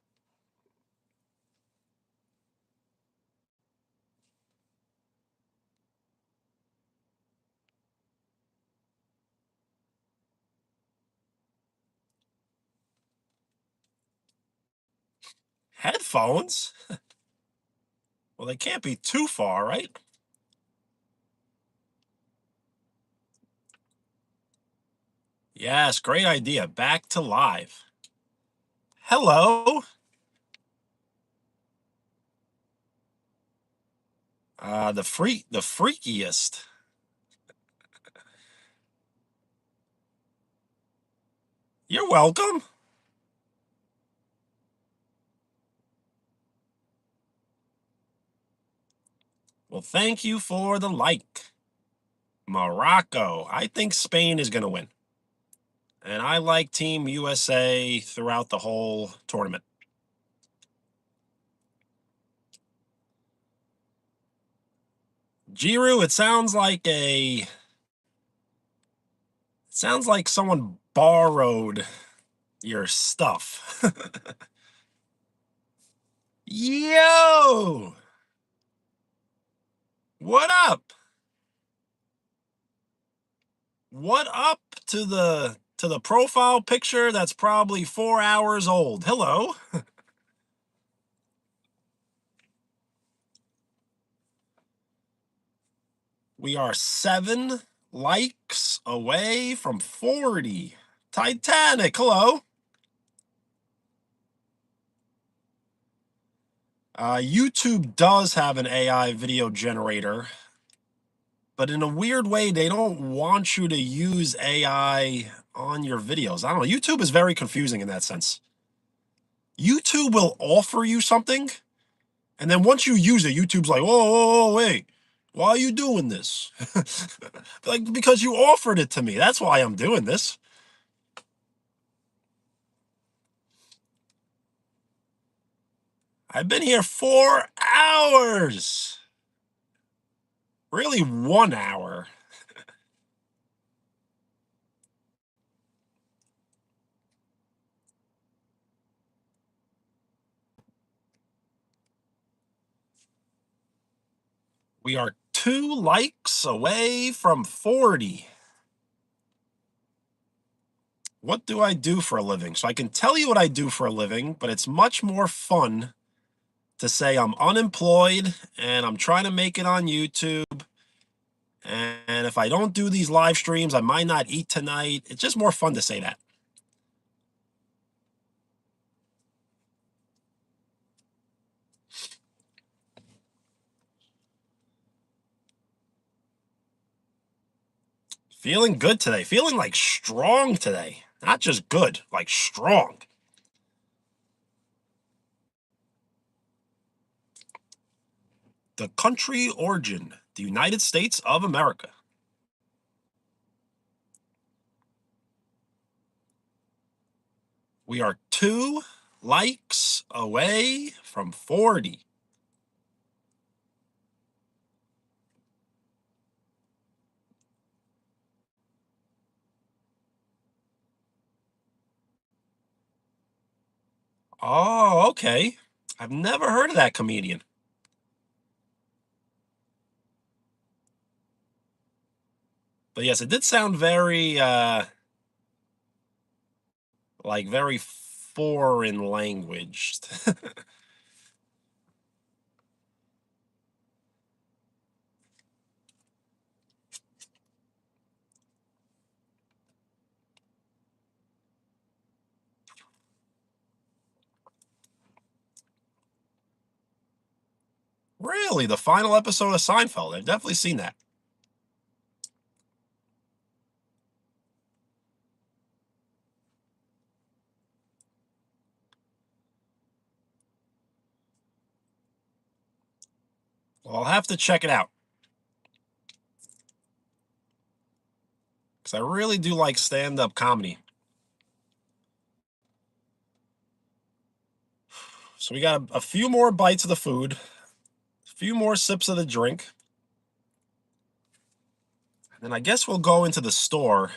Headphones? Well, they can't be too far, right? Yes, great idea. Back to live. Hello. The freakiest. You're welcome. Well, thank you for the like. Morocco. I think Spain is going to win. And I like Team USA throughout the whole tournament. Giroud, it sounds like someone borrowed your stuff. Yo! What up? What up to the profile picture that's probably 4 hours old? Hello. We are 7 likes away from 40. Titanic, hello. YouTube does have an AI video generator, but in a weird way, they don't want you to use AI on your videos. I don't know. YouTube is very confusing in that sense. YouTube will offer you something, and then once you use it, YouTube's like, whoa, whoa, whoa, wait, why are you doing this? Like, because you offered it to me. That's why I'm doing this. I've been here 4 hours. Really, 1 hour. We are 2 likes away from 40. What do I do for a living? So I can tell you what I do for a living, but it's much more fun to say I'm unemployed and I'm trying to make it on YouTube. And if I don't do these live streams, I might not eat tonight. It's just more fun to say that. Feeling good today. Feeling like strong today. Not just good, like strong. The country origin, the United States of America. We are 2 likes away from 40. Oh, okay. I've never heard of that comedian. But yes, it did sound very like very foreign language. Really, the final episode of Seinfeld. I've definitely seen that. Well, I'll have to check it out because I really do like stand-up comedy. So we got a few more bites of the food, a few more sips of the drink, and then I guess we'll go into the store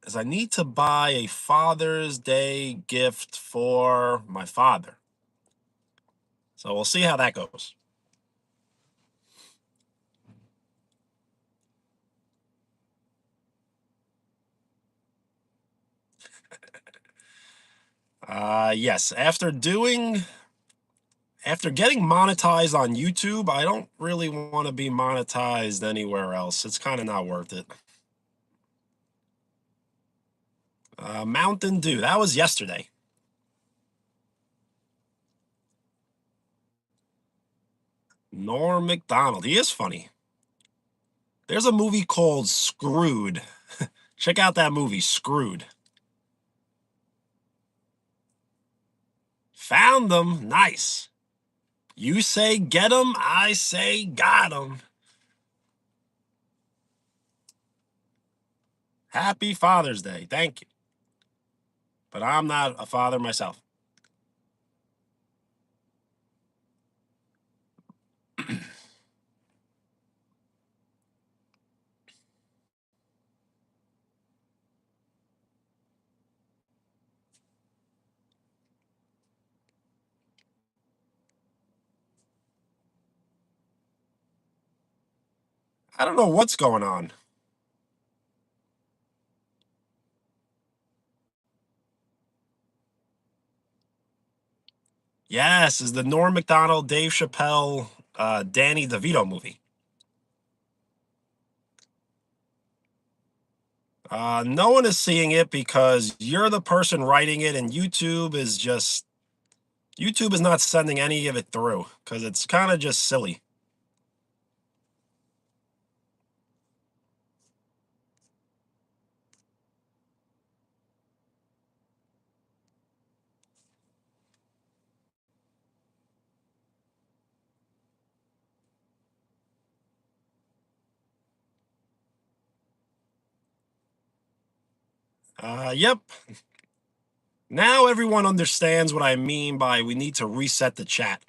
as I need to buy a Father's Day gift for my father. So we'll see how that goes. Yes, after doing After getting monetized on YouTube, I don't really want to be monetized anywhere else. It's kind of not worth it. Mountain Dew. That was yesterday. Norm Macdonald. He is funny. There's a movie called Screwed. Check out that movie, Screwed. Found them. Nice. You say get 'em, I say got 'em. Happy Father's Day. Thank you. But I'm not a father myself. I don't know what's going on. Yes, is the Norm Macdonald, Dave Chappelle, Danny DeVito movie. No one is seeing it because you're the person writing it, and YouTube is not sending any of it through because it's kind of just silly. Yep. Now everyone understands what I mean by we need to reset the chat.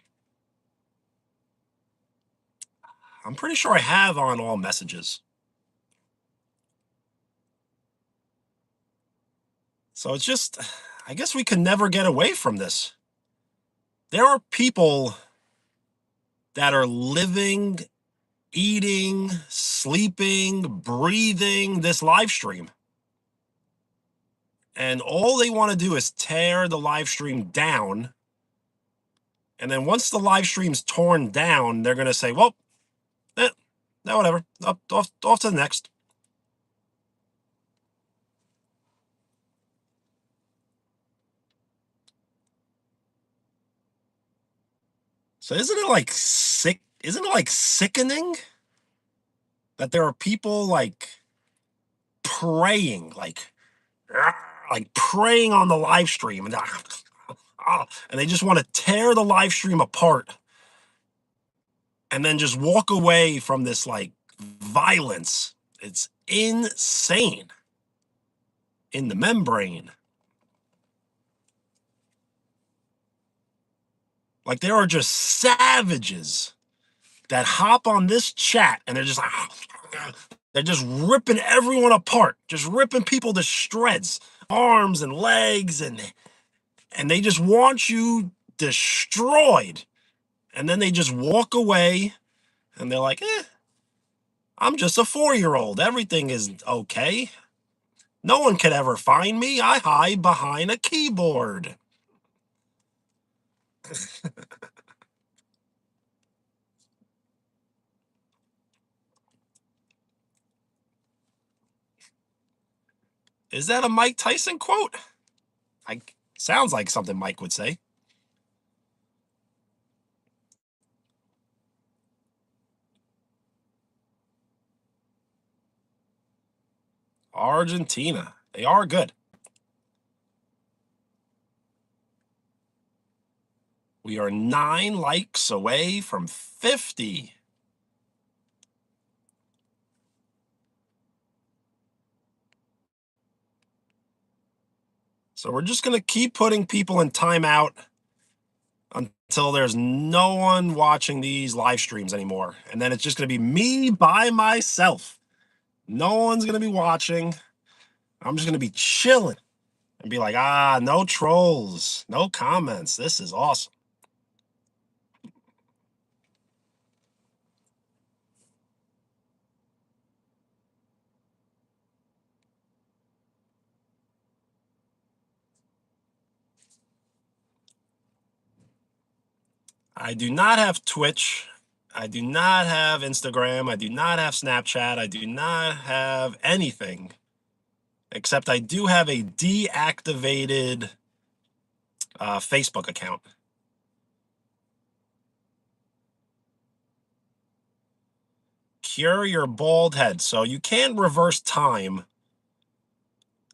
I'm pretty sure I have on all messages. So it's just, I guess we can never get away from this. There are people that are living, eating, sleeping, breathing this live stream. And all they want to do is tear the live stream down. And then once the live stream's torn down, they're going to say, well, no, whatever, off to the next. So isn't it like sick? Isn't it like sickening that there are people like praying, like praying on the live stream, and they just want to tear the live stream apart and then just walk away from this like violence. It's insane in the membrane. Like there are just savages that hop on this chat and they're just like, they're just ripping everyone apart, just ripping people to shreds, arms and legs, and they just want you destroyed. And then they just walk away and they're like, I'm just a 4-year-old. Everything is okay. No one could ever find me. I hide behind a keyboard. Is that a Mike Tyson quote? Sounds like something Mike would say. Argentina. They are good. We are 9 likes away from 50. So we're just going to keep putting people in timeout until there's no one watching these live streams anymore. And then it's just going to be me by myself. No one's going to be watching. I'm just going to be chilling and be like, no trolls, no comments. This is awesome. I do not have Twitch. I do not have Instagram. I do not have Snapchat. I do not have anything, except I do have a deactivated Facebook account. Cure your bald head. So you can reverse time.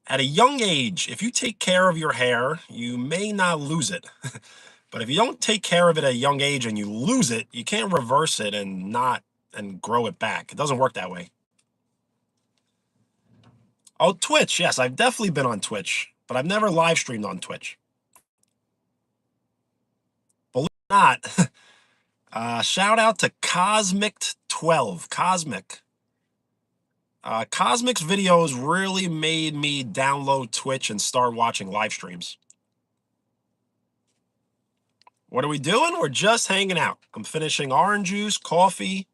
At a young age, if you take care of your hair, you may not lose it. But if you don't take care of it at a young age and you lose it, you can't reverse it and grow it back. It doesn't work that way. Oh, Twitch. Yes, I've definitely been on Twitch, but I've never live streamed on Twitch. Believe it or not, shout out to Cosmic12. Cosmic. Cosmic's videos really made me download Twitch and start watching live streams. What are we doing? We're just hanging out. I'm finishing orange juice, coffee,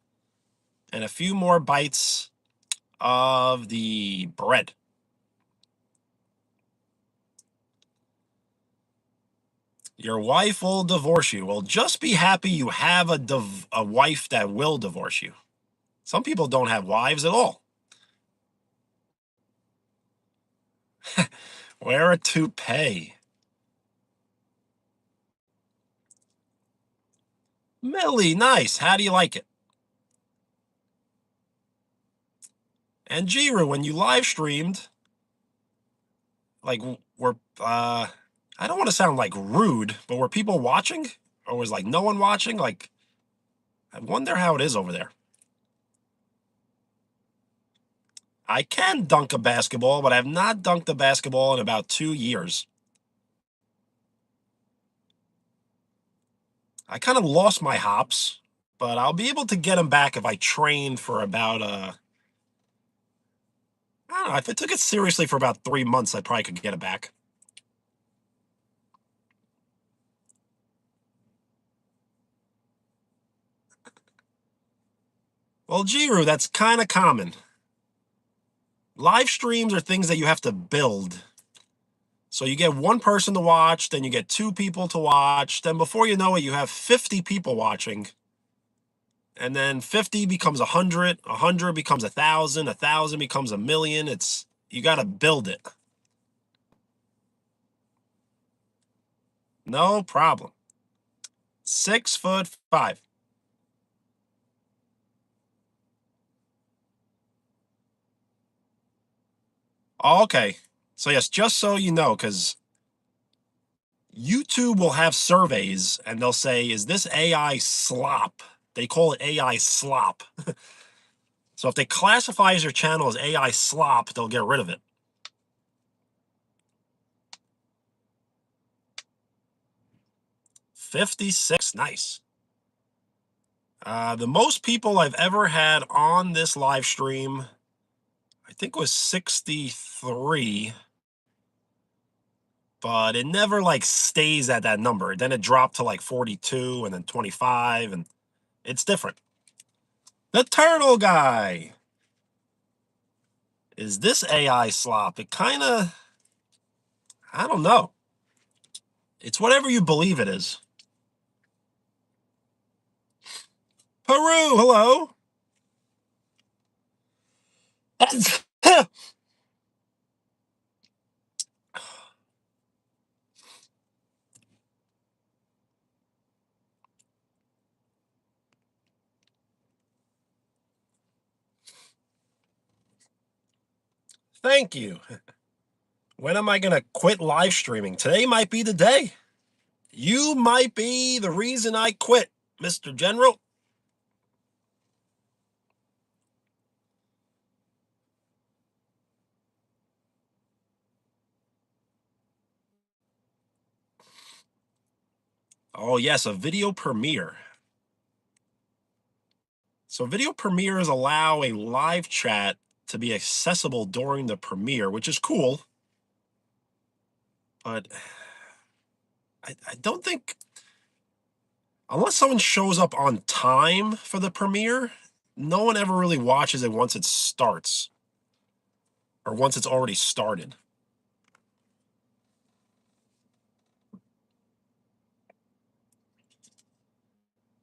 and a few more bites of the bread. Your wife will divorce you. Well, just be happy you have a wife that will divorce you. Some people don't have wives at all. Wear a toupee. Millie, nice. How do you like it? And Jiru, when you live streamed, like, I don't want to sound like rude, but were people watching? Or was like no one watching? Like, I wonder how it is over there. I can dunk a basketball, but I have not dunked a basketball in about 2 years. I kind of lost my hops, but I'll be able to get them back if I train for about, I don't know, if I took it seriously for about 3 months, I probably could get it back. Well, Jiru, that's kind of common. Live streams are things that you have to build. So you get one person to watch, then you get 2 people to watch, then before you know it, you have 50 people watching. And then 50 becomes 100, 100 becomes 1,000, 1,000 becomes 1,000,000. You got to build it. No problem. 6'5". Okay. So yes, just so you know, because YouTube will have surveys and they'll say, is this AI slop? They call it AI slop. So if they classify your channel as AI slop, they'll get rid of it. 56, nice. The most people I've ever had on this live stream, I think was 63, but it never like stays at that number. Then it dropped to like 42 and then 25, and it's different. The turtle guy. Is this AI slop? It kind of, I don't know. It's whatever you believe it is. Peru, hello. Thank you. When am I going to quit live streaming? Today might be the day. You might be the reason I quit, Mr. General. Oh, yes, a video premiere. So video premieres allow a live chat to be accessible during the premiere, which is cool. But I don't think, unless someone shows up on time for the premiere, no one ever really watches it once it starts or once it's already started.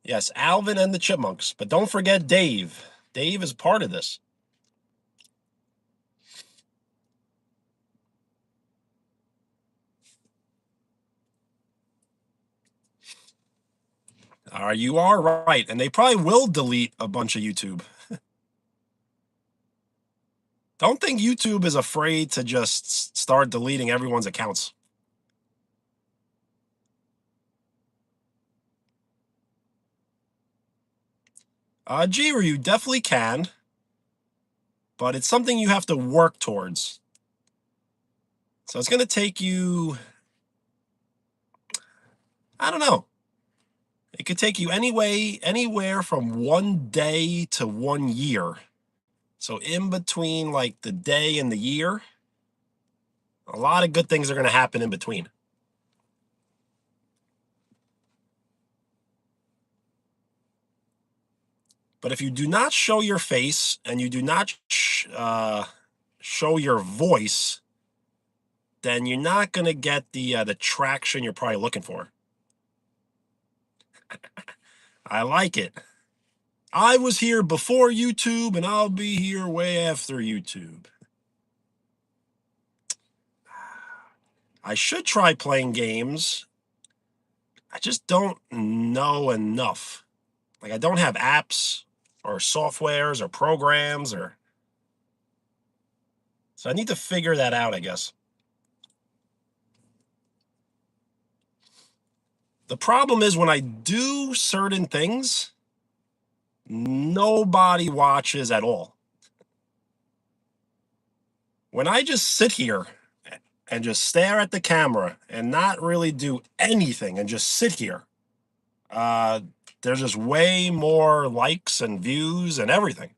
Yes, Alvin and the Chipmunks. But don't forget Dave. Dave is part of this. You are right. And they probably will delete a bunch of YouTube. Don't think YouTube is afraid to just start deleting everyone's accounts. Jiru, you definitely can, but it's something you have to work towards. So it's going to take you, I don't know. It could take you anywhere from 1 day to 1 year. So in between like the day and the year, a lot of good things are going to happen in between. But if you do not show your face and you do not show your voice, then you're not going to get the traction you're probably looking for. I like it. I was here before YouTube, and I'll be here way after YouTube. I should try playing games. I just don't know enough. Like, I don't have apps or softwares or programs or... So I need to figure that out, I guess. The problem is when I do certain things, nobody watches at all. When I just sit here and just stare at the camera and not really do anything and just sit here, there's just way more likes and views and everything.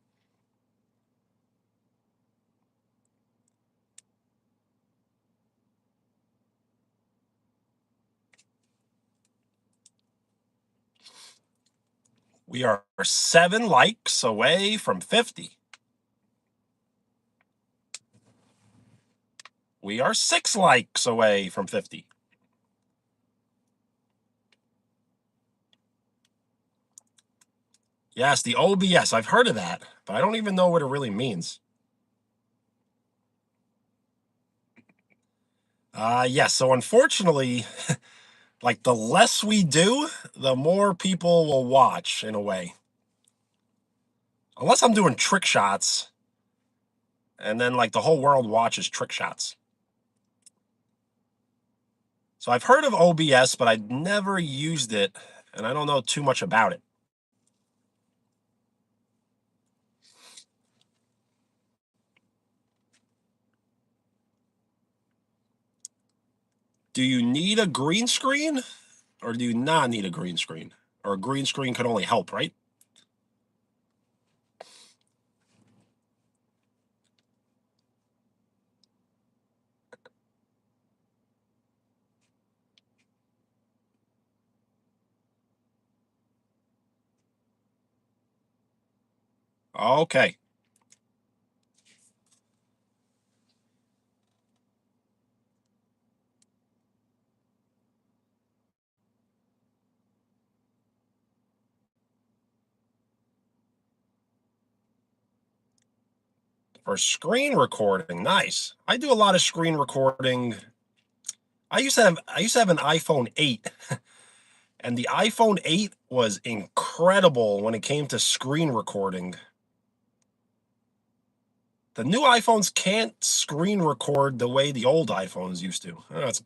We are 7 likes away from 50. We are 6 likes away from 50. Yes, the OBS. I've heard of that, but I don't even know what it really means. Yes, so unfortunately, like the less we do, the more people will watch in a way. Unless I'm doing trick shots, and then like the whole world watches trick shots. So I've heard of OBS, but I've never used it, and I don't know too much about it. Do you need a green screen, or do you not need a green screen? Or a green screen could only help, right? Okay. For screen recording, nice. I do a lot of screen recording. I used to have an iPhone 8, and the iPhone 8 was incredible when it came to screen recording. The new iPhones can't screen record the way the old iPhones used to. I don't know,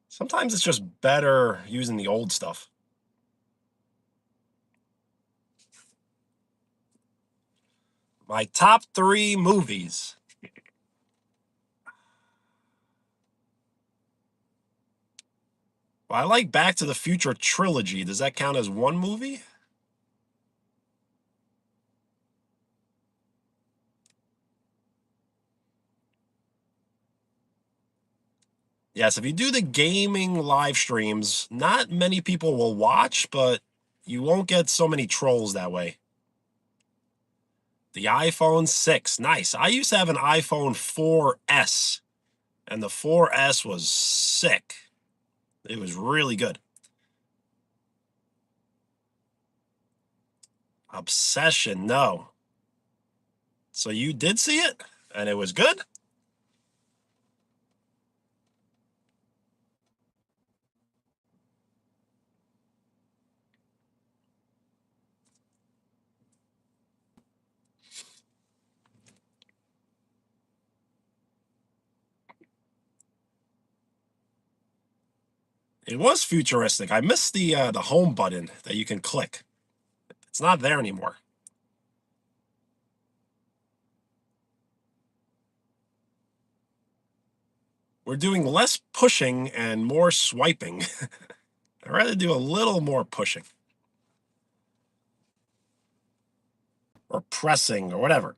sometimes it's just better using the old stuff. My top 3 movies. Well, I like Back to the Future trilogy. Does that count as one movie? Yes, if you do the gaming live streams, not many people will watch, but you won't get so many trolls that way. The iPhone 6, nice. I used to have an iPhone 4S, and the 4S was sick. It was really good. Obsession, no. So you did see it, and it was good? It was futuristic. I missed the home button that you can click. It's not there anymore. We're doing less pushing and more swiping. I'd rather do a little more pushing or pressing or whatever.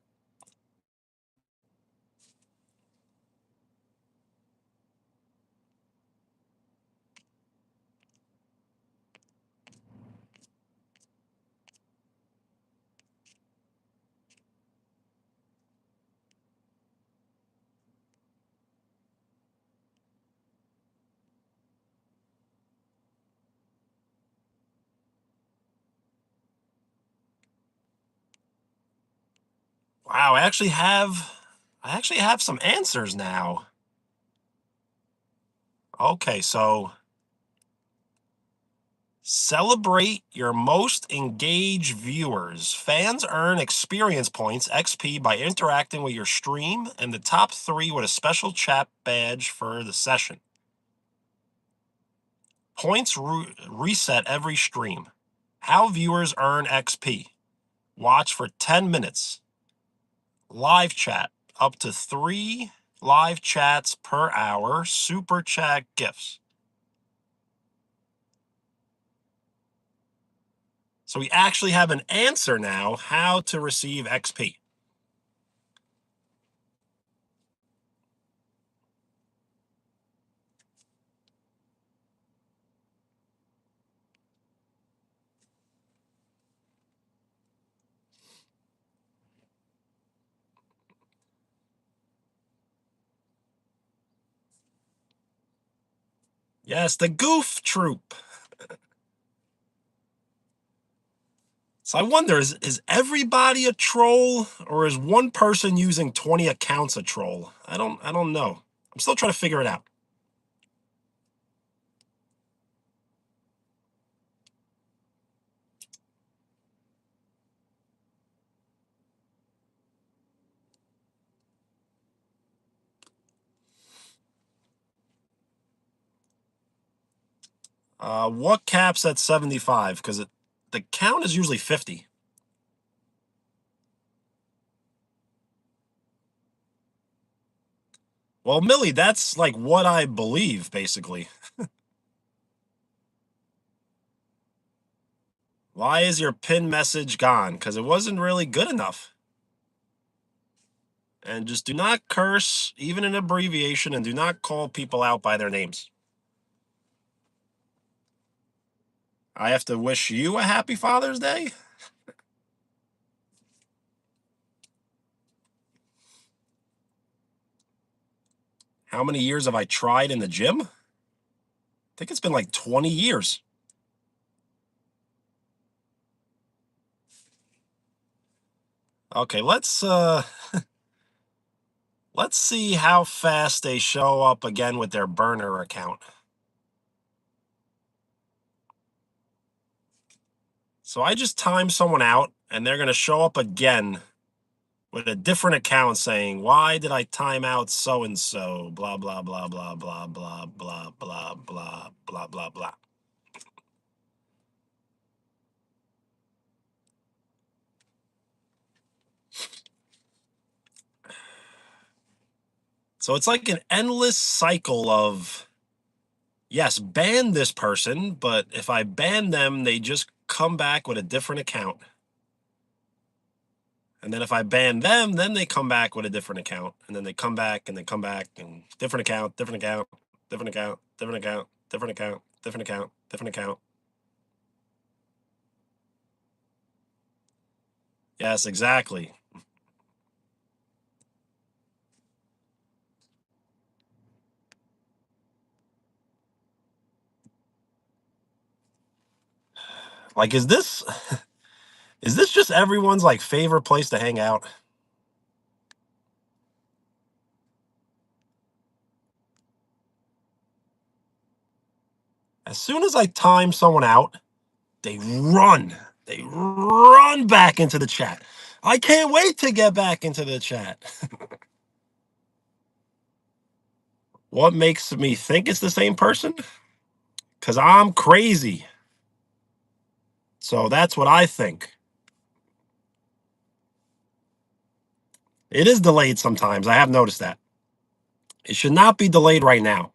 Wow, I actually have some answers now. Okay, so celebrate your most engaged viewers. Fans earn experience points, XP, by interacting with your stream, and the top 3 with a special chat badge for the session. Points reset every stream. How viewers earn XP. Watch for 10 minutes. Live chat. Up to 3 live chats per hour. Super chat gifts. So we actually have an answer now how to receive XP. Yes, the Goof Troop. So I wonder, is everybody a troll, or is one person using 20 accounts a troll? I don't know. I'm still trying to figure it out. What caps at 75? Because the count is usually 50. Well, Millie, that's like what I believe, basically. Why is your pin message gone? Because it wasn't really good enough. And just do not curse, even in abbreviation, and do not call people out by their names. I have to wish you a happy Father's Day? How many years have I tried in the gym? I think it's been like 20 years. Okay, let's see how fast they show up again with their burner account. So I just timed someone out, and they're going to show up again with a different account saying, "Why did I time out so and so? Blah blah blah blah blah blah blah blah blah blah blah blah." So it's like an endless cycle of, yes, ban this person, but if I ban them, they just come back with a different account. And then if I ban them, then they come back with a different account. And then they come back and they come back and different account, different account, different account, different account, different account, different account, different account. Yes, exactly. Like, is Is this just everyone's like favorite place to hang out? As soon as I time someone out, they run. They run back into the chat. I can't wait to get back into the chat. What makes me think it's the same person? Because I'm crazy. So that's what I think. It is delayed sometimes. I have noticed that. It should not be delayed right now.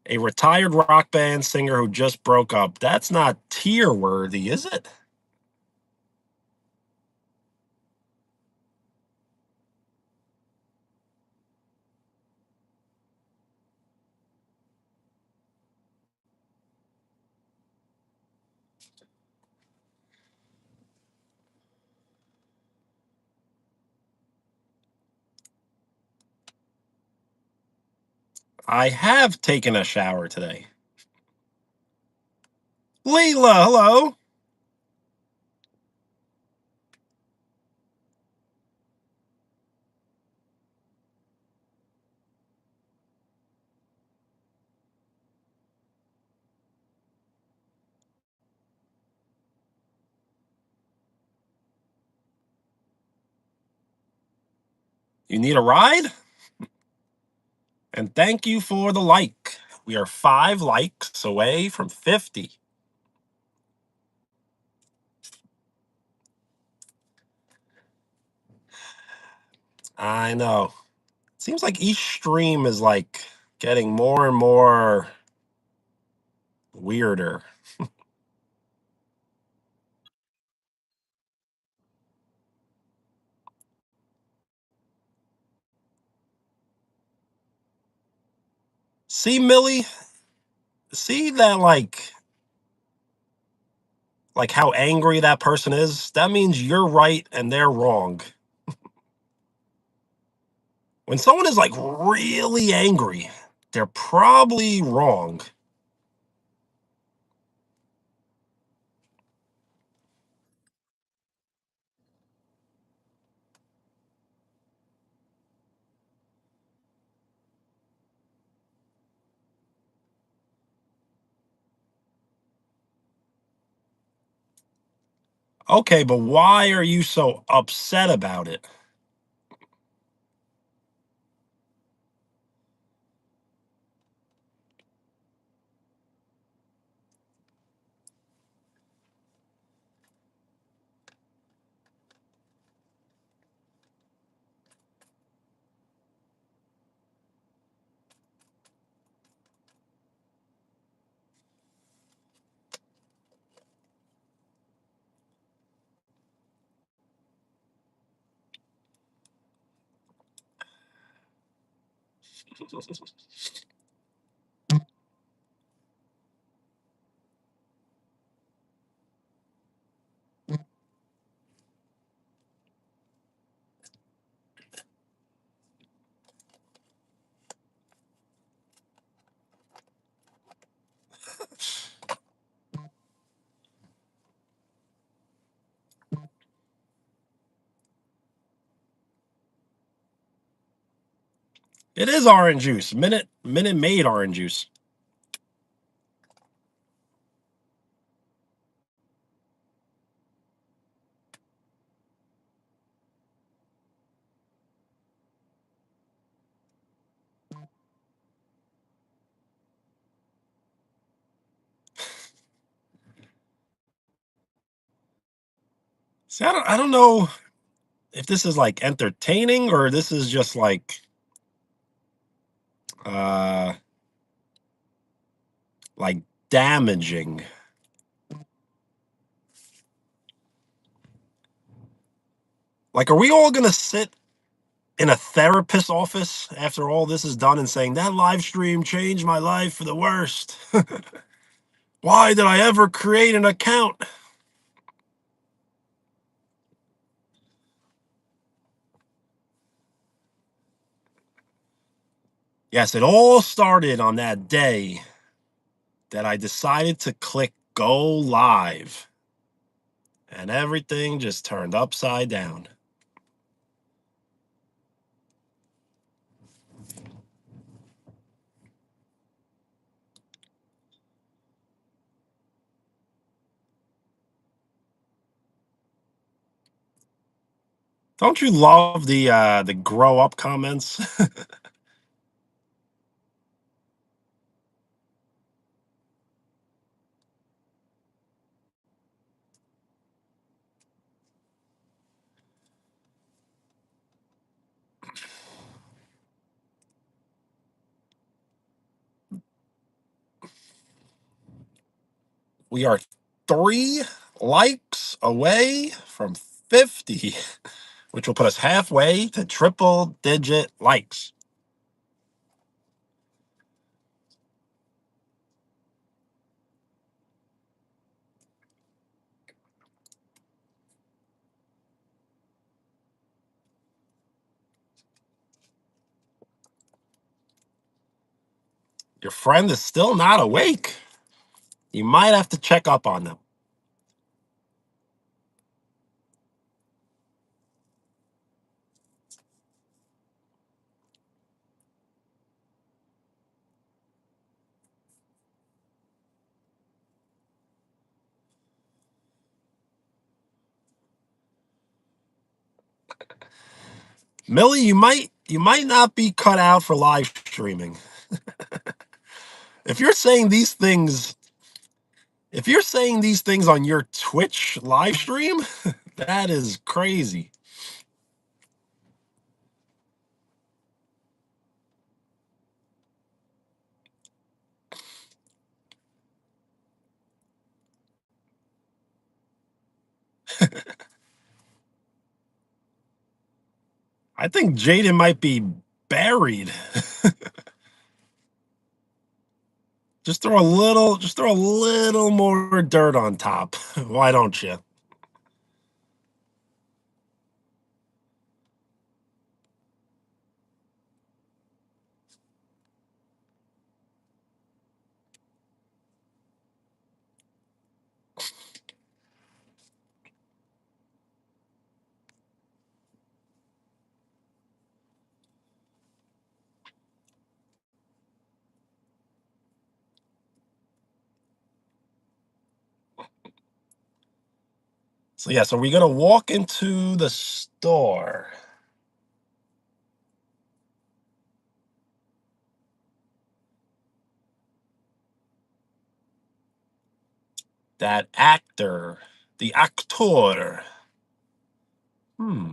A retired rock band singer who just broke up. That's not tier worthy, is it? I have taken a shower today. Leela, hello. You need a ride? And thank you for the like. We are 5 likes away from 50. I know. Seems like each stream is like getting more and more weirder. See, Millie? See that like how angry that person is? That means you're right and they're wrong. When someone is like really angry, they're probably wrong. Okay, but why are you so upset about it? It is orange juice. Minute Maid orange juice. See, I don't know if this is like entertaining or this is just uh like damaging. Like, are we all gonna sit in a therapist's office after all this is done and saying that live stream changed my life for the worst? Why did I ever create an account? Yes, it all started on that day that I decided to click go live, and everything just turned upside down. Don't you love the grow up comments? We are 3 likes away from 50, which will put us halfway to triple digit likes. Your friend is still not awake. You might have to check up on them. Millie, you might not be cut out for live streaming. If you're saying these things, if you're saying these things on your Twitch live stream, that is crazy. I think Jaden might be buried. Just throw a little more dirt on top. Why don't you? So yeah, so we're gonna walk into the store. That actor, the actor. Hmm.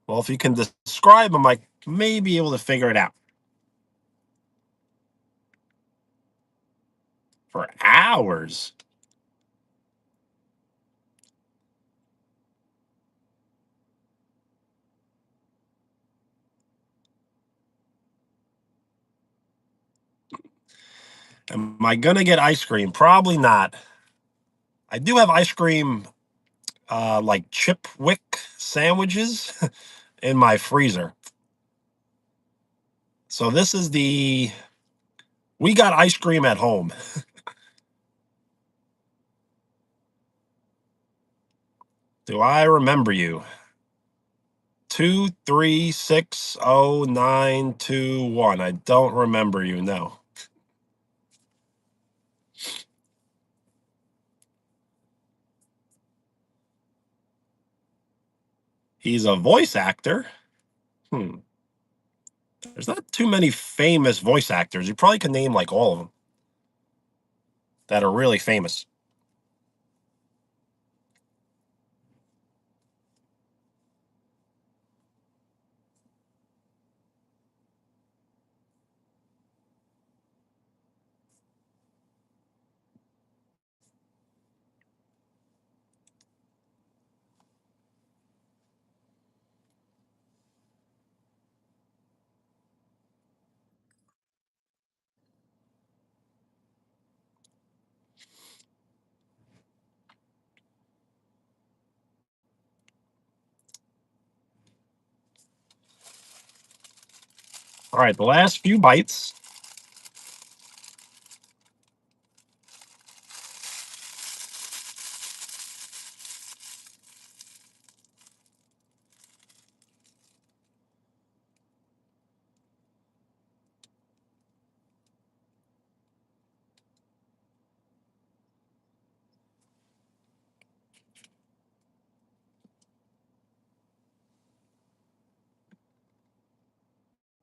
Well, if you can describe him, I may be able to figure it out. For hours. Am I gonna get ice cream? Probably not. I do have ice cream, like Chipwick sandwiches in my freezer. So this is the we got ice cream at home. Do I remember you? 2360921. I don't remember you. No. He's a voice actor. Hmm. There's not too many famous voice actors. You probably can name like all of them that are really famous. All right, the last few bites.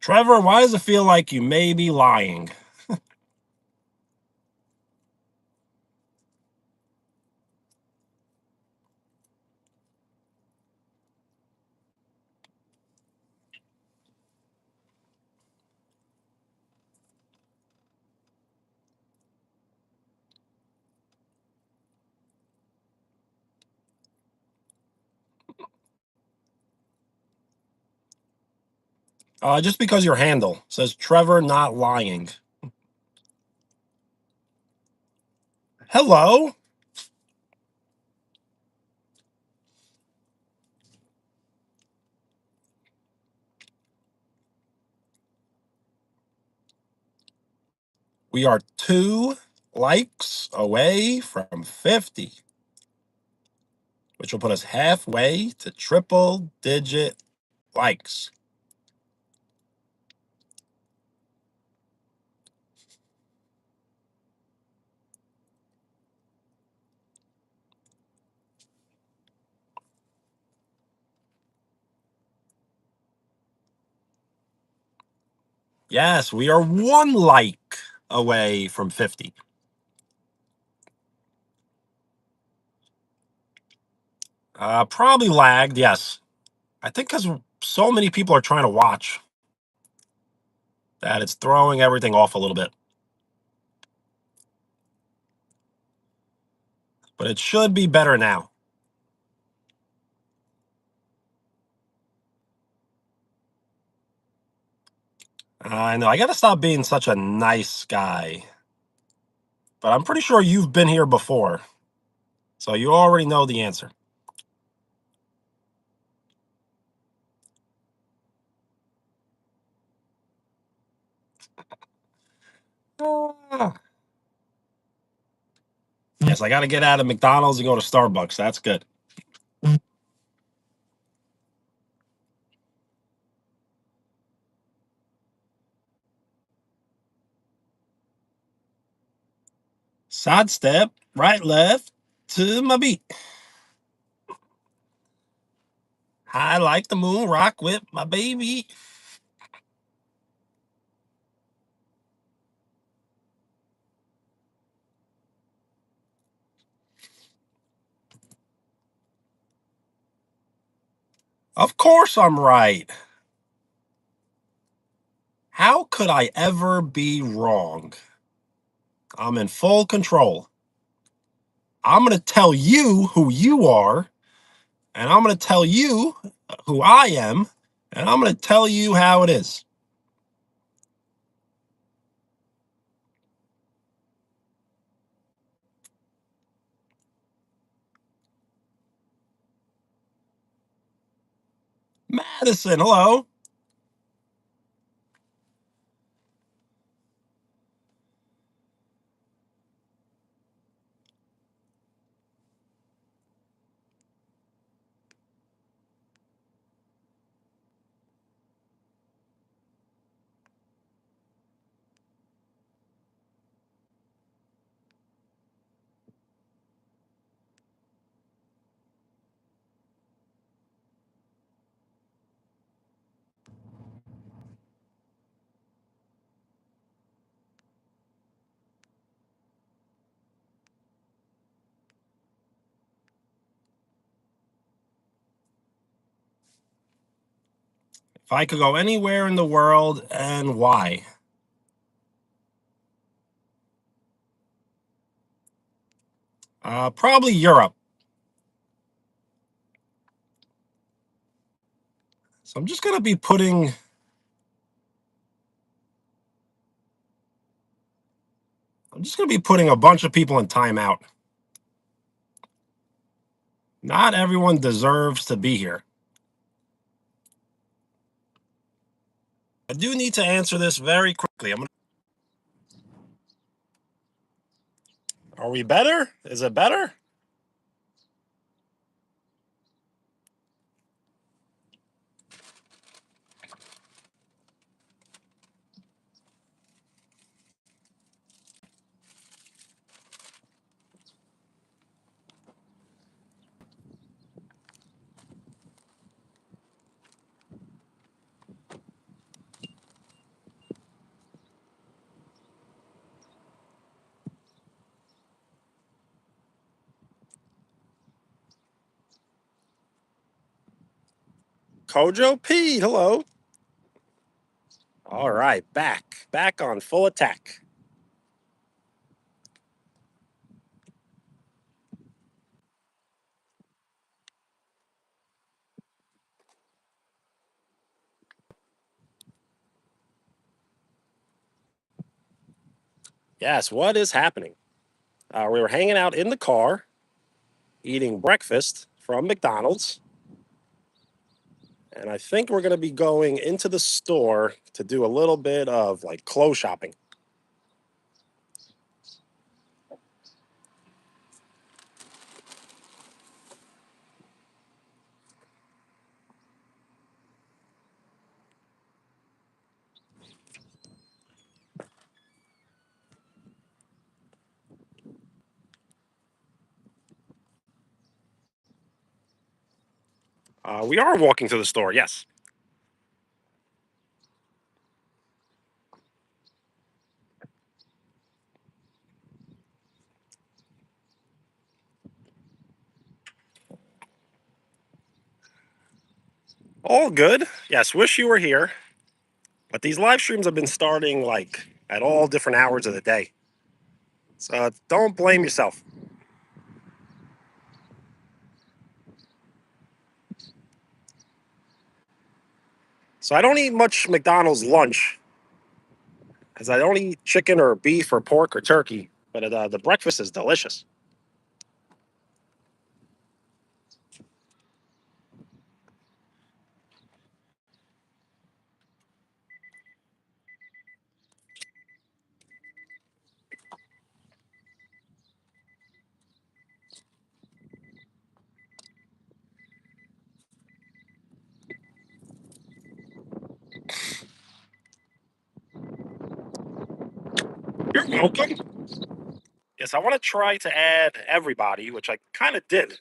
Trevor, why does it feel like you may be lying? Just because your handle says Trevor not lying. Hello. We are 2 likes away from 50, which will put us halfway to triple digit likes. Yes, we are 1 like away from 50. Probably lagged, yes. I think because so many people are trying to watch that it's throwing everything off a little bit. But it should be better now. I know. I got to stop being such a nice guy. But I'm pretty sure you've been here before. So you already know the answer. Ah. Yes, I got to get out of McDonald's and go to Starbucks. That's good. Side step, right, left to my beat. I like the moon rock with my baby. Of course I'm right. How could I ever be wrong? I'm in full control. I'm going to tell you who you are, and I'm going to tell you who I am, and I'm going to tell you how it is. Madison, hello. If I could go anywhere in the world and why? Probably Europe. So I'm just going to be putting a bunch of people in timeout. Not everyone deserves to be here. I do need to answer this very quickly. Are we better? Is it better? Kojo Pete, hello. All right, back on full attack. Yes, what is happening? We were hanging out in the car, eating breakfast from McDonald's, and I think we're going to be going into the store to do a little bit of like clothes shopping. We are walking to the store, yes. All good. Yes, wish you were here. But these live streams have been starting like at all different hours of the day. So don't blame yourself. So I don't eat much McDonald's lunch, as I don't eat chicken or beef or pork or turkey. But the breakfast is delicious. You're welcome. Yes, I want to try to add everybody, which I kind of did.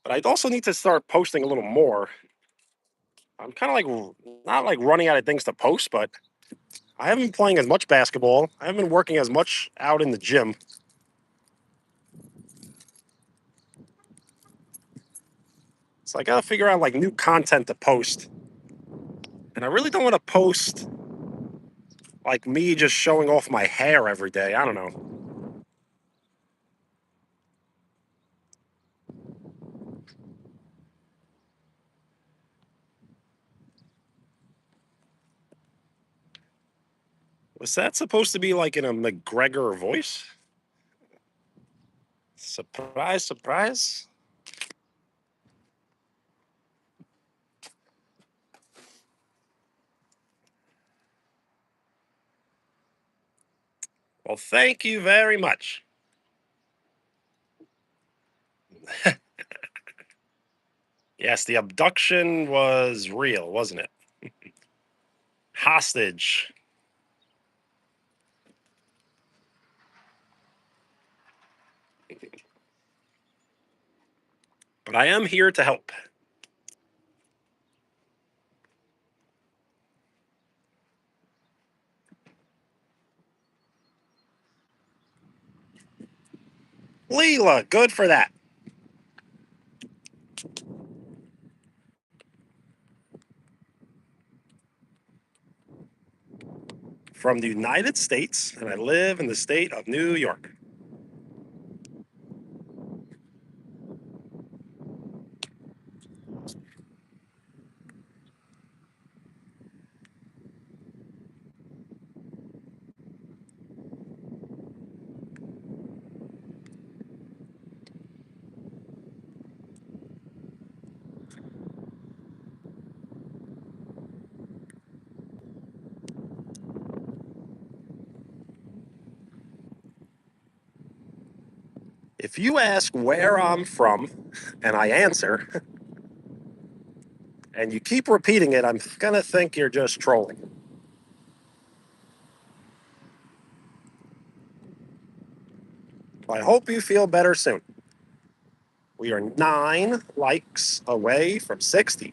But I also need to start posting a little more. I'm kind of like not like running out of things to post, but I haven't been playing as much basketball. I haven't been working as much out in the gym. So I got to figure out like new content to post. And I really don't want to post like me just showing off my hair every day. I don't know. Was that supposed to be like in a McGregor voice? Surprise, surprise. Well, thank you very much. Yes, the abduction was real, wasn't it? Hostage. But I am here to help. Leela, good for that. From the United States, and I live in the state of New York. If you ask where I'm from and I answer, and you keep repeating it, I'm going to think you're just trolling. I hope you feel better soon. We are 9 likes away from 60.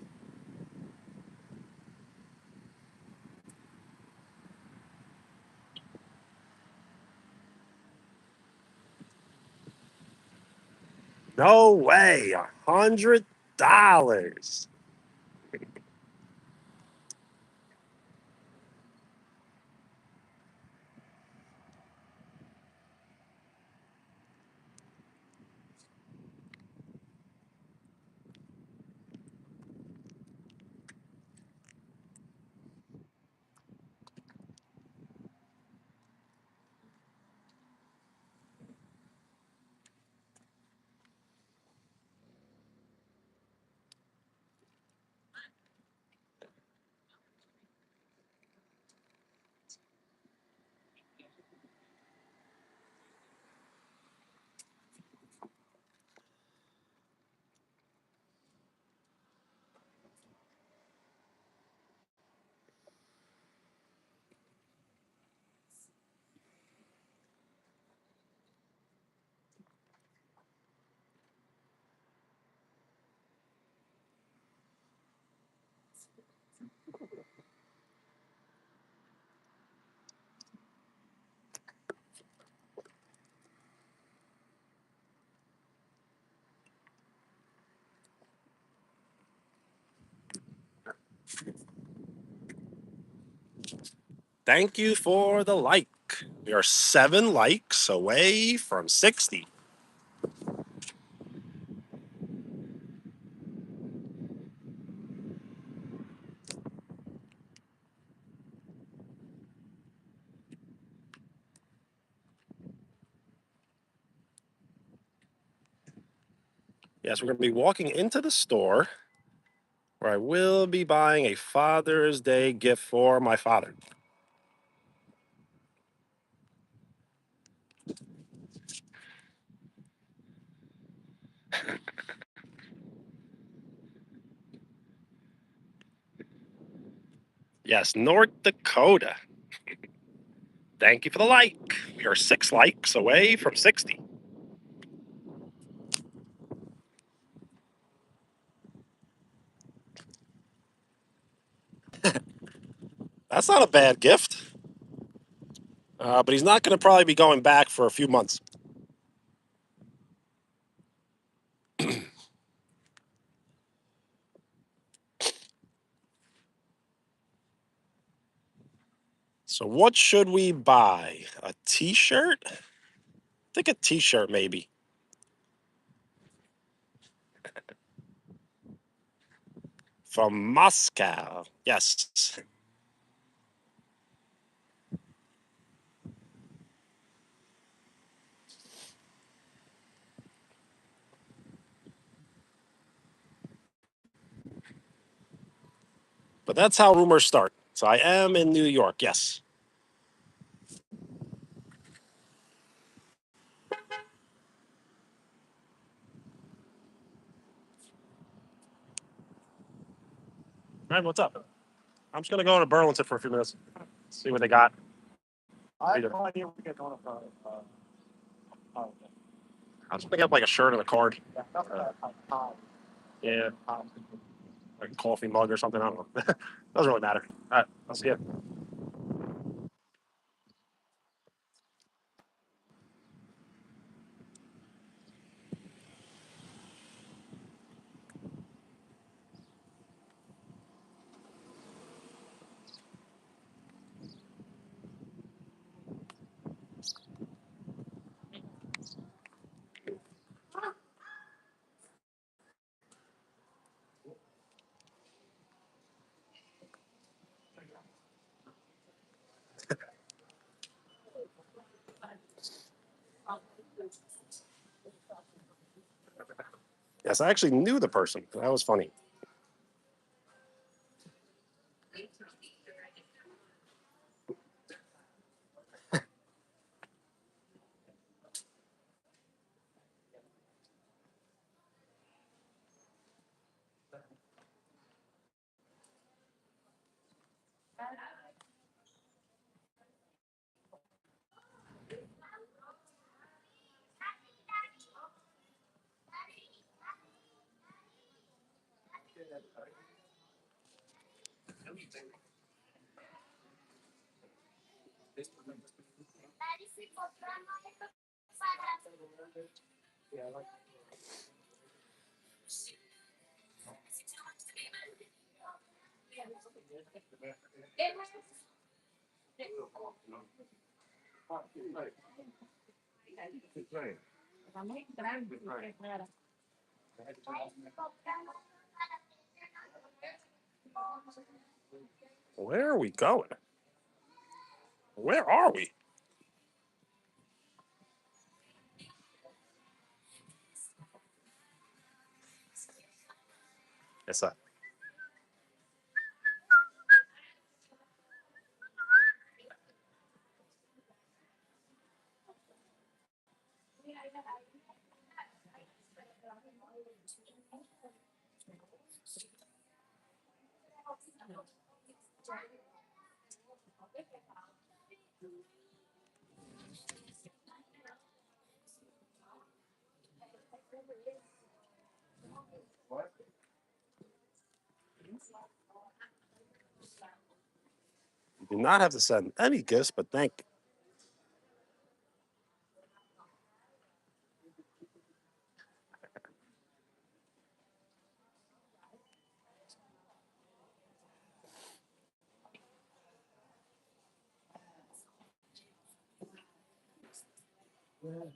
No way, $100. Thank you for the like. We are 7 likes away from 60. Yes, we're going to be walking into the store where I will be buying a Father's Day gift for my father. Yes, North Dakota. Thank you for the like. We are 6 likes away from 60. That's not a bad gift. But he's not going to probably be going back for a few months. So, what should we buy? A t shirt? I think a t shirt, maybe. From Moscow. Yes. But that's how rumors start. So, I am in New York. Yes. All right, what's up? I'm just going to go to Burlington for a few minutes, see what they got. I have no idea what we get going on. I was picking up like a shirt and a card. Yeah. Like a coffee mug or something. I don't know. Doesn't really matter. All right. I'll see you. Yes, I actually knew the person. That was funny. Where are we going? Where are we? It's a do not have to send any gifts, but thank You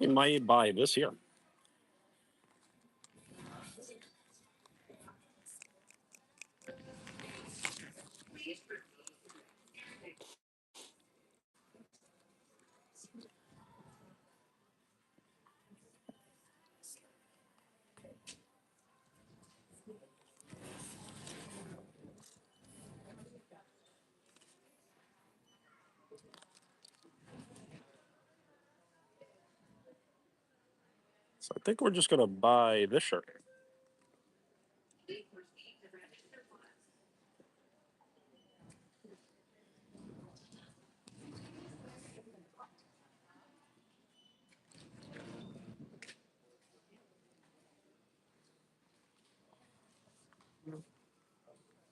might buy this here. So I think we're just gonna buy this shirt.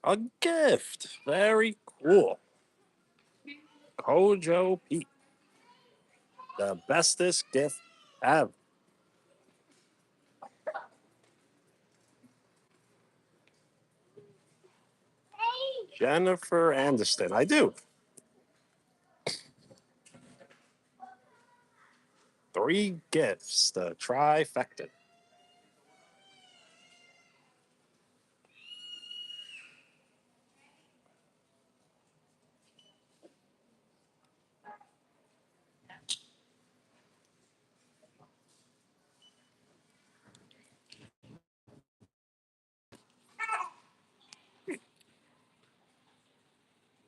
A gift. Very cool. Kojo Pete. The bestest gift ever. Jennifer Aniston. I do. 3 gifts. The trifecta.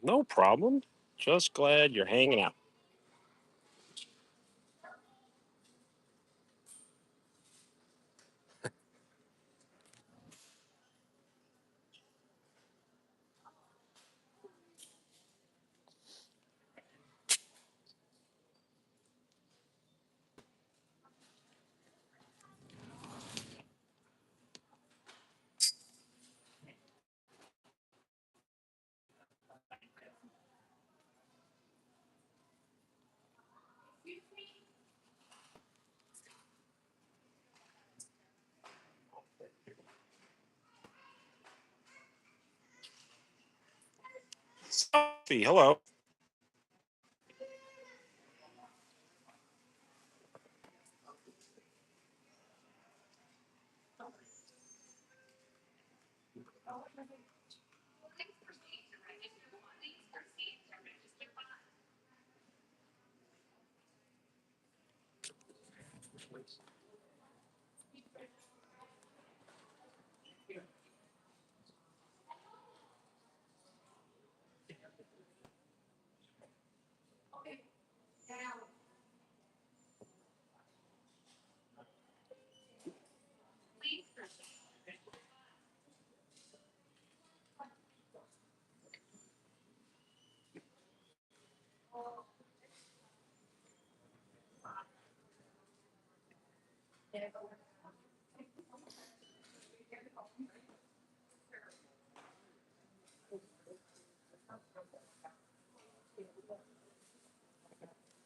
No problem. Just glad you're hanging out. Sophie, hello.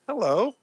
Hello.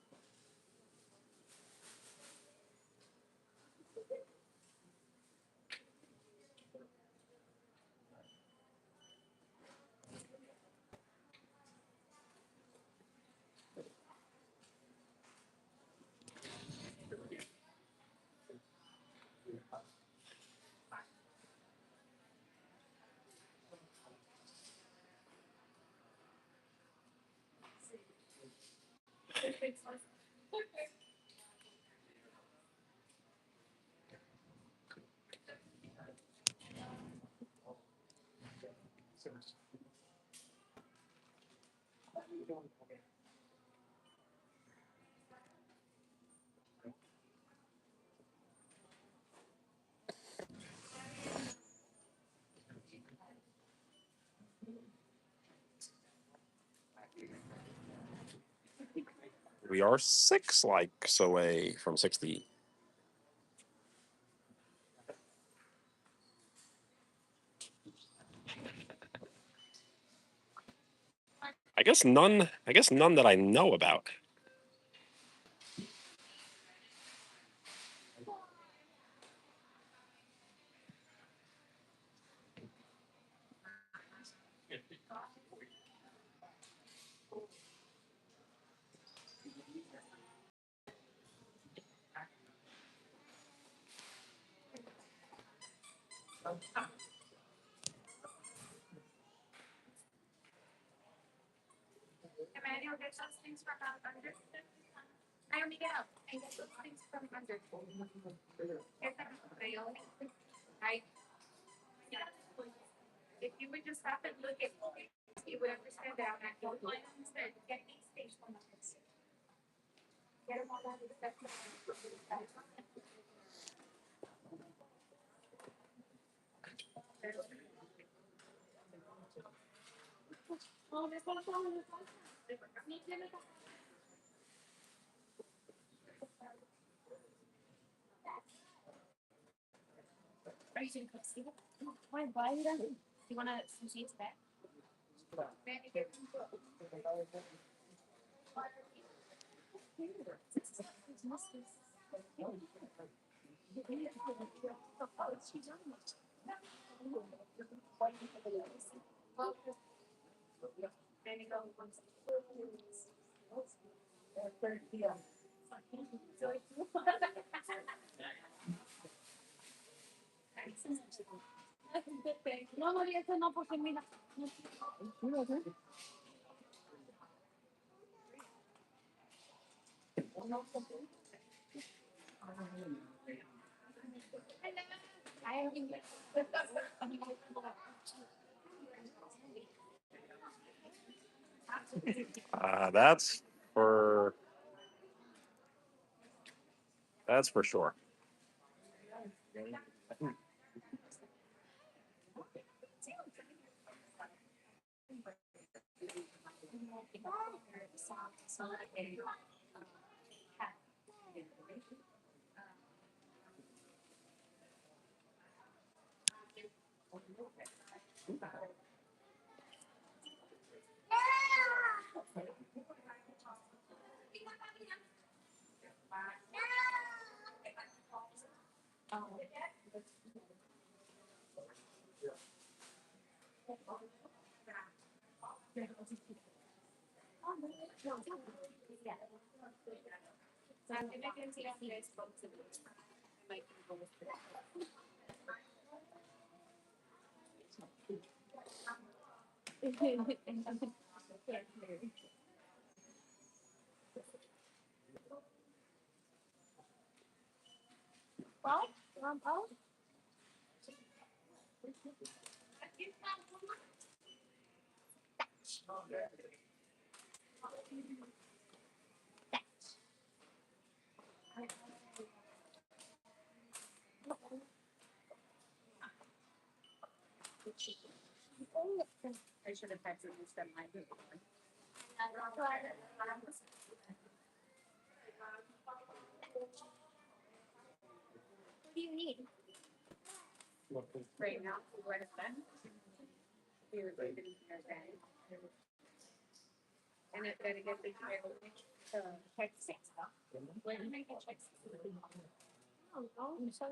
We are 6 likes away from 60. I guess none that I know about. Emmanuel gets those things from under. I only get out. I get those things from under. I, yeah. If you would just stop and look at, you would understand that I'm not going to instead get these things from under. Get them all out of the stuff. Oh, there's one phone. Are you going to see it? Why buy it? You want to see it today? No, no, eso no, porque mira. That's for sure. I should have texted you that my What do you need? Right now, what is that? We were going to be here today. And it's going to get the check stuff. When did I get checks? Oh, so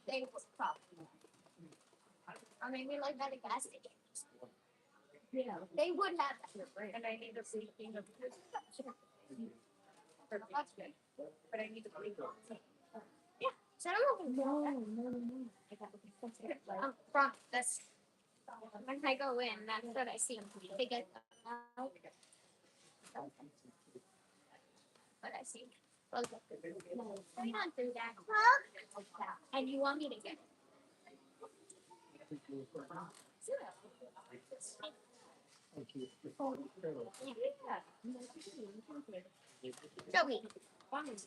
they was probably. Or maybe like at a gas station. Yeah. They would have that. And I need to see that's good. But I need to believe yeah. So I don't know. No. I got from this when I go in, that's what I see. They get what I see. Well, no, we don't do that. And you want me to get it? Show me. What kind of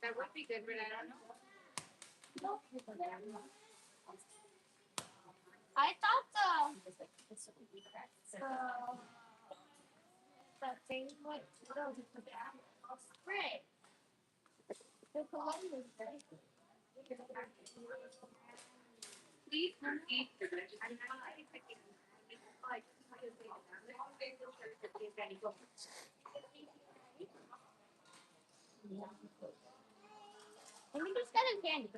That would be good, but I don't know. I thought the thing would right. The column was right. Please repeat the I think it's got a candy.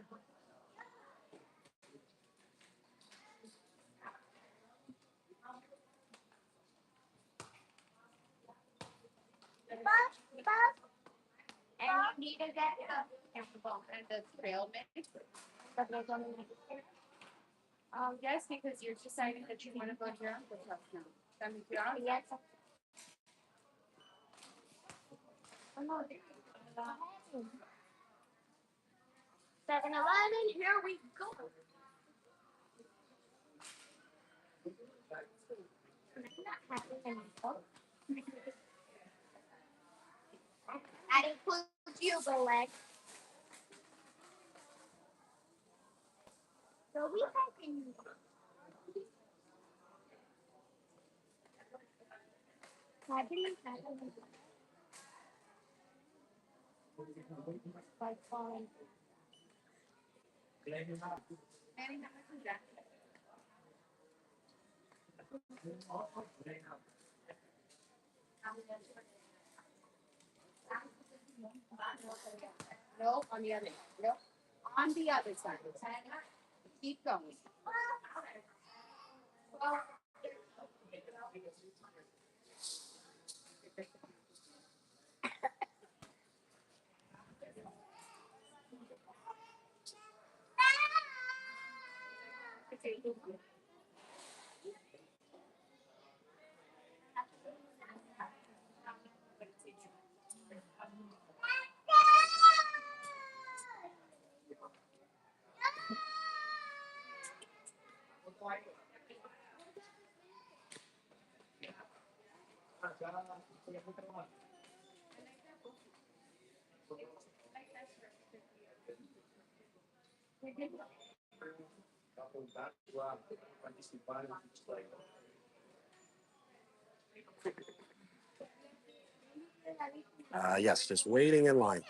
And you need to get the trail mix. Yes, because you're deciding that you want to go to your uncle's house now. That means you're on. Yes. Oh, 7-Eleven, here we go. That includes you, Bullet. So we can. By falling. No, on the other. No, on the other side. Keep going. Yes, just waiting in line.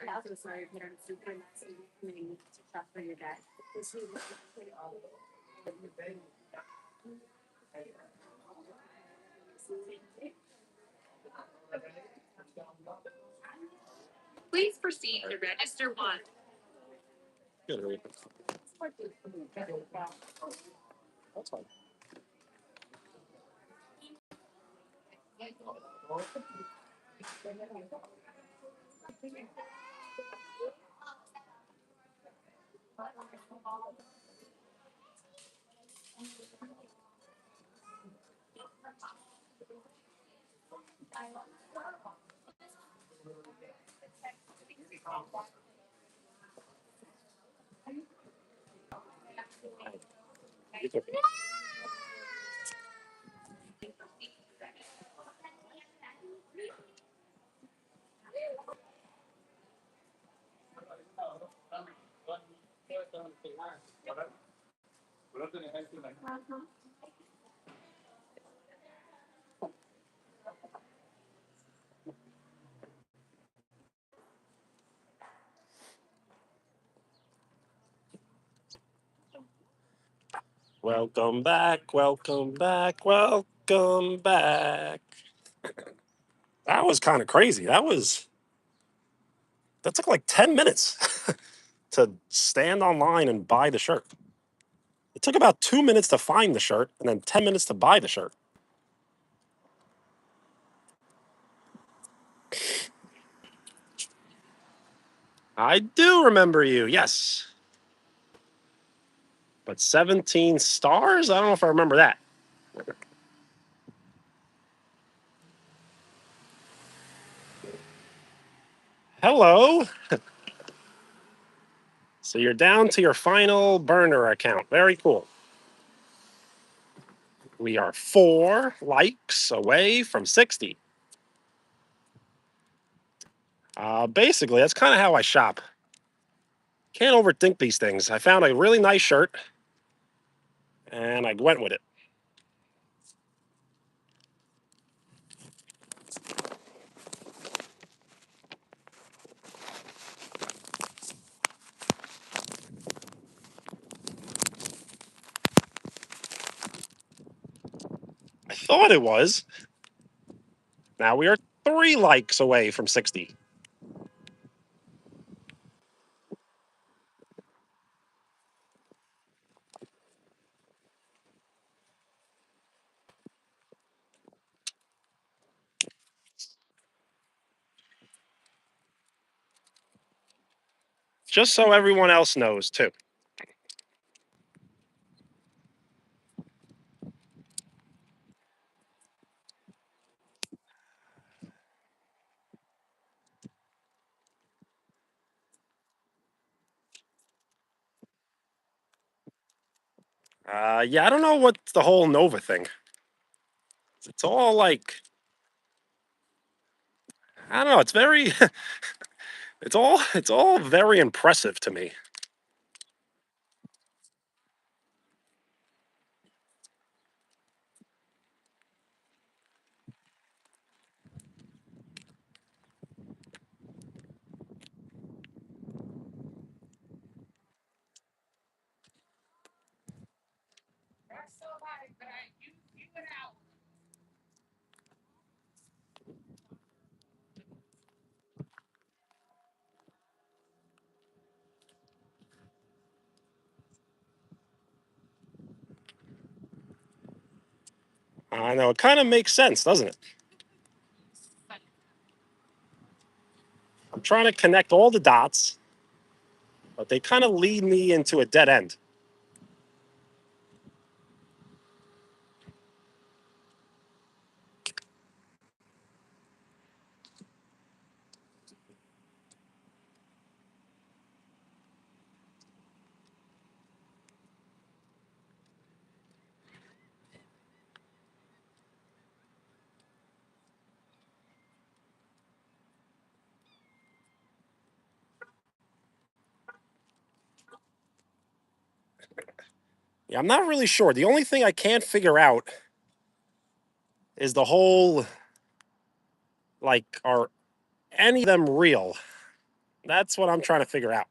I'm so sorry, parents. Super coming to shop for your dad. Please proceed to register one. Good. That's fine. It's okay. Welcome back, welcome back, welcome back. That was kind of crazy. That took like 10 minutes to stand online and buy the shirt. It took about 2 minutes to find the shirt and then 10 minutes to buy the shirt. I do remember you, yes. But 17 stars? I don't know if I remember that. Hello. So you're down to your final burner account. Very cool. We are 4 likes away from 60. Basically, that's kind of how I shop. Can't overthink these things. I found a really nice shirt and I went with it. I thought it was. Now we are 3 likes away from 60. Just so everyone else knows, too. Yeah, I don't know what's the whole Nova thing. It's all like, I don't know. It's very, it's all very impressive to me. I know it kind of makes sense, doesn't it? I'm trying to connect all the dots, but they kind of lead me into a dead end. Yeah, I'm not really sure. The only thing I can't figure out is the whole, like, are any of them real? That's what I'm trying to figure out.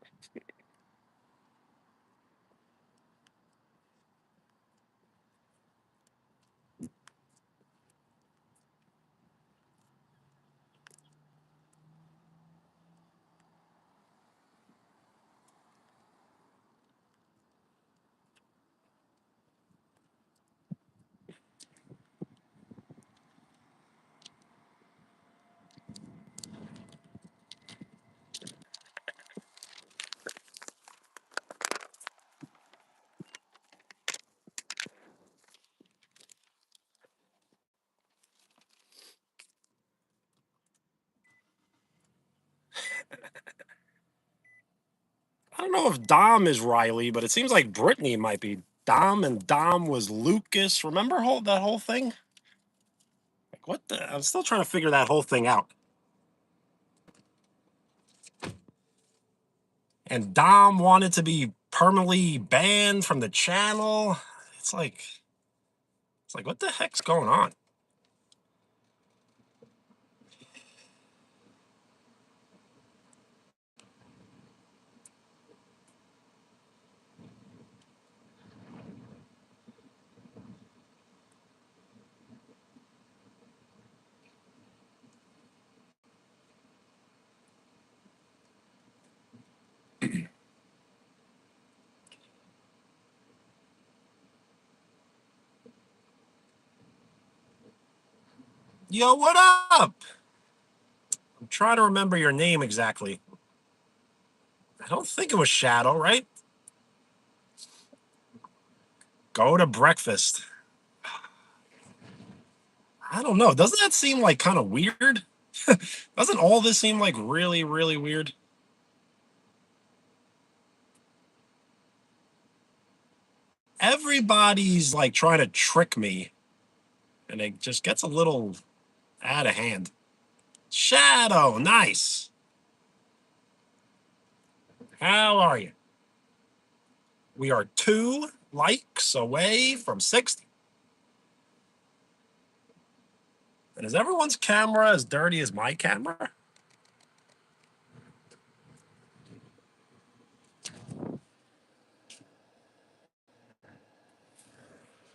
I don't know if Dom is Riley, but it seems like Brittany might be Dom, and Dom was Lucas. Remember that whole thing? Like, what the? I'm still trying to figure that whole thing out. And Dom wanted to be permanently banned from the channel. It's like, what the heck's going on? Yo, what up? I'm trying to remember your name exactly. I don't think it was Shadow, right? Go to breakfast. I don't know. Doesn't that seem like kind of weird? Doesn't all this seem like really, really weird? Everybody's like trying to trick me, and it just gets a little out of hand. Shadow, nice. How are you? We are 2 likes away from 60. And is everyone's camera as dirty as my camera?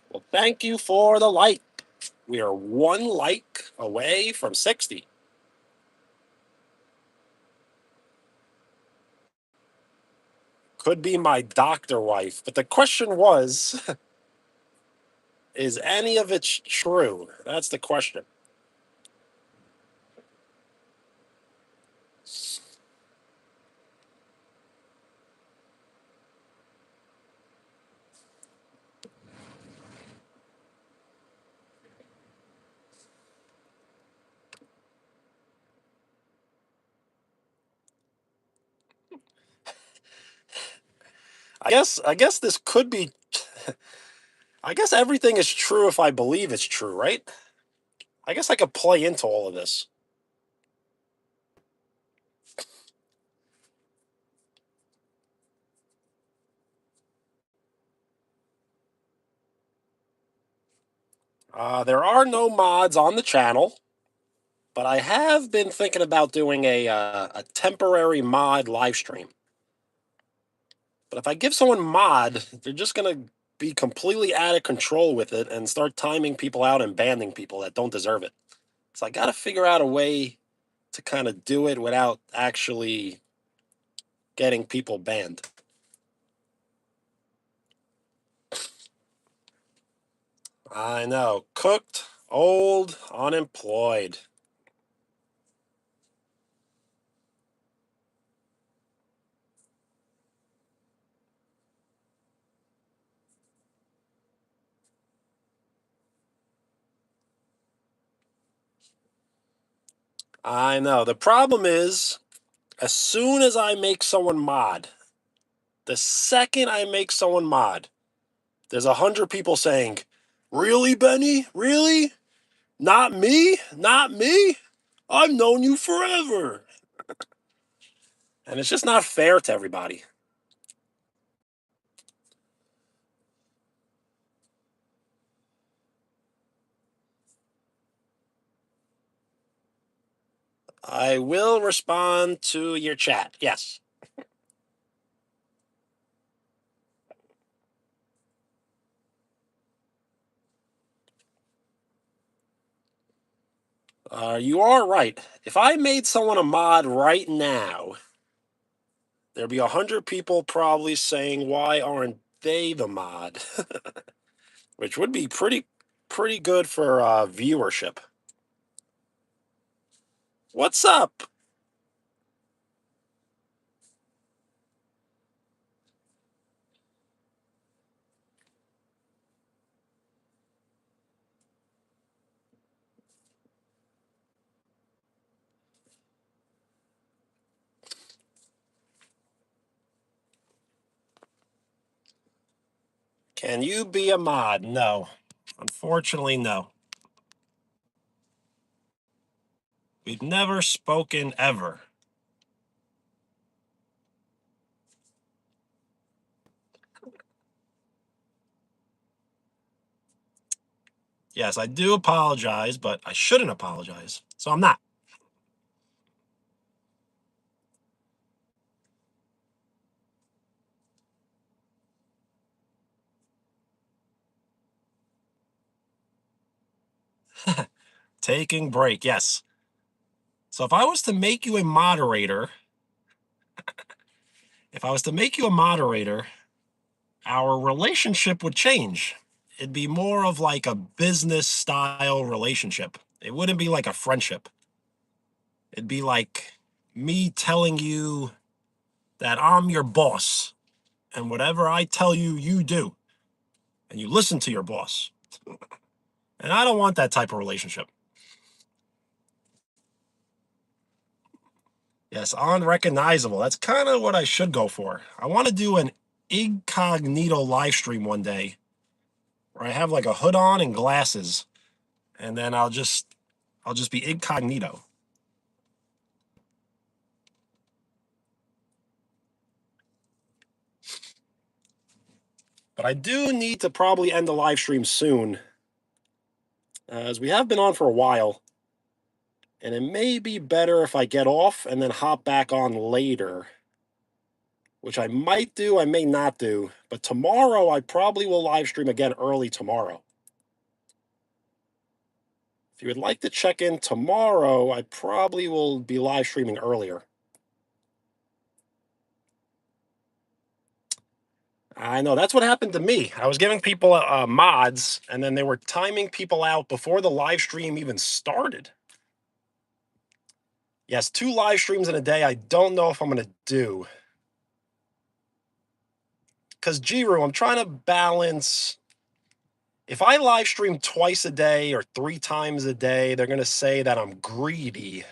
Well, thank you for the like. We are 1 like away from 60. Could be my doctor wife, but the question was, is any of it true? That's the question. I guess this could be I guess everything is true if I believe it's true, right? I guess I could play into all of this. There are no mods on the channel, but I have been thinking about doing a temporary mod live stream. But if I give someone mod, they're just gonna be completely out of control with it and start timing people out and banning people that don't deserve it. So I got to figure out a way to kind of do it without actually getting people banned. I know. Cooked, old, unemployed. I know. The problem is, as soon as I make someone mod, the second I make someone mod, there's 100 people saying, "Really, Benny? Really? Not me? Not me? I've known you forever." And it's just not fair to everybody. I will respond to your chat. Yes. You are right. If I made someone a mod right now, there'd be 100 people probably saying, "Why aren't they the mod?" Which would be pretty good for viewership. What's up? Can you be a mod? No. Unfortunately, no. We've never spoken ever. Yes, I do apologize, but I shouldn't apologize. So I'm not. Taking break, yes. So if I was to make you a moderator, our relationship would change. It'd be more of like a business style relationship. It wouldn't be like a friendship. It'd be like me telling you that I'm your boss, and whatever I tell you, you do, and you listen to your boss. And I don't want that type of relationship. Yes, unrecognizable. That's kind of what I should go for. I want to do an incognito live stream one day where I have like a hood on and glasses, and then I'll just be incognito. But I do need to probably end the live stream soon, as we have been on for a while, and it may be better if I get off and then hop back on later, which I might do, I may not do. But tomorrow, I probably will live stream again early tomorrow. If you would like to check in tomorrow, I probably will be live streaming earlier. I know that's what happened to me. I was giving people mods, and then they were timing people out before the live stream even started. Yes, 2 live streams in a day. I don't know if I'm going to do. Because, Giru, I'm trying to balance. If I live stream twice a day or 3 times a day, they're going to say that I'm greedy.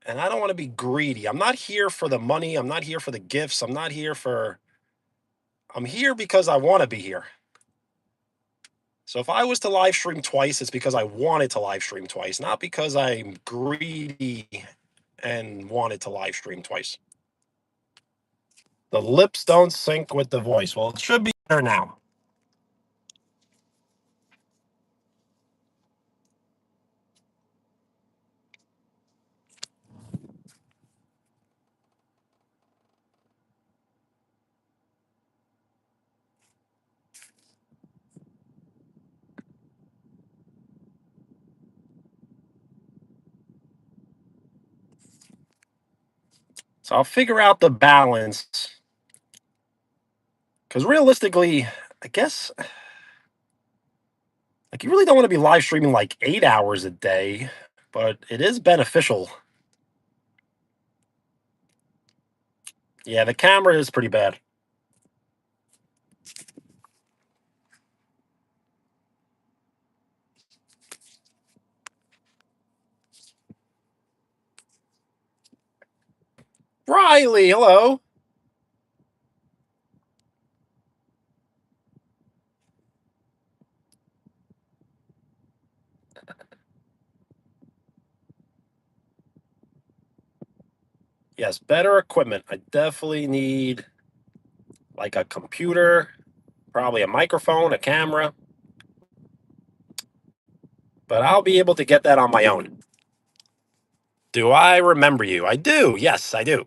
And I don't want to be greedy. I'm not here for the money. I'm not here for the gifts. I'm here because I want to be here. So if I was to live stream twice, it's because I wanted to live stream twice, not because I'm greedy and wanted to live stream twice. The lips don't sync with the voice. Well, it should be better now. So I'll figure out the balance. Because realistically, I guess, like, you really don't want to be live streaming like 8 hours a day, but it is beneficial. Yeah, the camera is pretty bad. Riley, hello. Yes, better equipment. I definitely need like a computer, probably a microphone, a camera, but I'll be able to get that on my own. Do I remember you? I do. Yes, I do.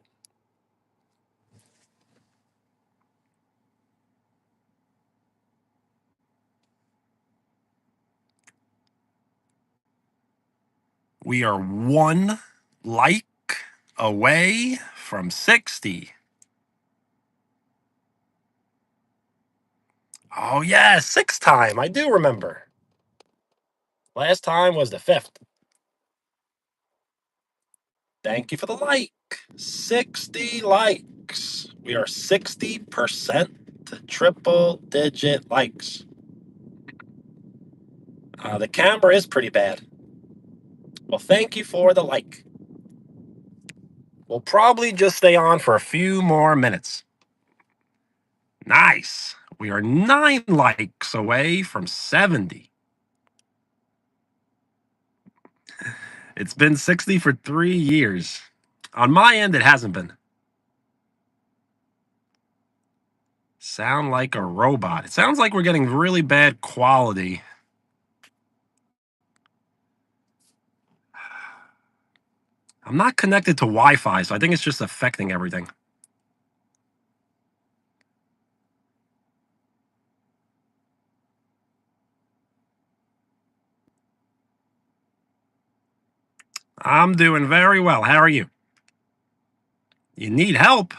We are 1 like away from 60. Oh, yeah, 6th time. I do remember. Last time was the 5th. Thank you for the like. 60 likes. We are 60% to triple digit likes. The camera is pretty bad. Well, thank you for the like. We'll probably just stay on for a few more minutes. Nice. We are 9 likes away from 70. It's been 60 for 3 years. On my end, it hasn't been. Sound like a robot. It sounds like we're getting really bad quality. I'm not connected to Wi-Fi, so I think it's just affecting everything. I'm doing very well. How are you? You need help?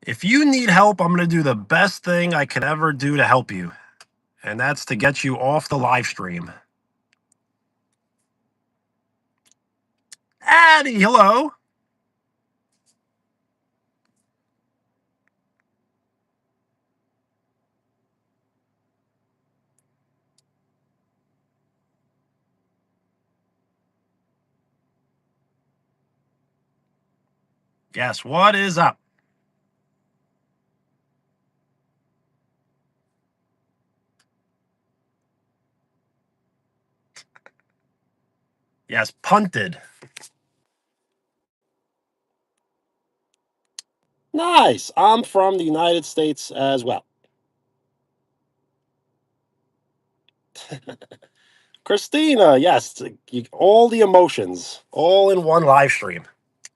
If you need help, I'm going to do the best thing I could ever do to help you, and that's to get you off the live stream. Addie, hello. Yes, what is up? Yes, punted. Nice. I'm from the United States as well. Christina, yes, all the emotions, all in one live stream.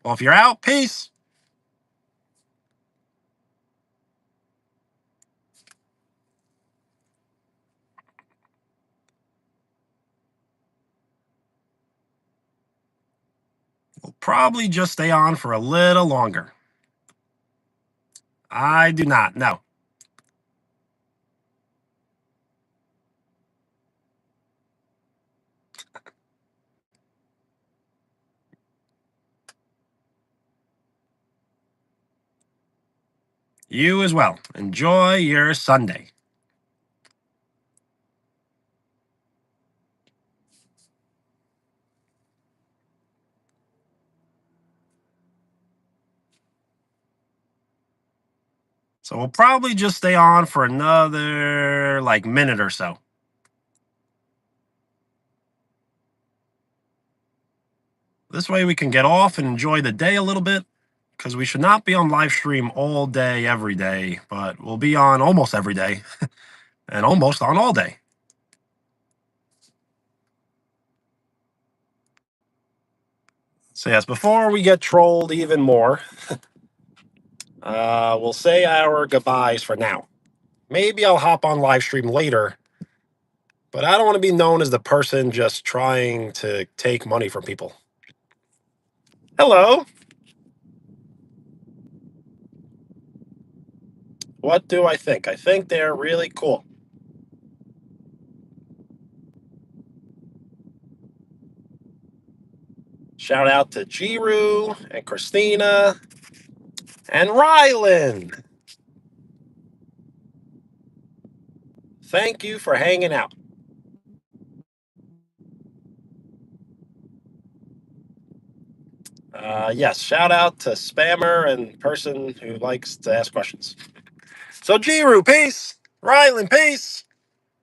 Well, if you're out, peace. We'll probably just stay on for a little longer. I do not know. You as well. Enjoy your Sunday. So we'll probably just stay on for another minute or so. This way we can get off and enjoy the day a little bit, because we should not be on live stream all day, every day, but we'll be on almost every day and almost on all day. So yes, before we get trolled even more, we'll say our goodbyes for now. Maybe I'll hop on live stream later, but I don't want to be known as the person just trying to take money from people. Hello. What do I think? I think they're really cool. Shout out to Jiru and Christina and Rylan. Thank you for hanging out. Yes, shout out to Spammer and person who likes to ask questions. So Jiru, peace. Rylan, peace.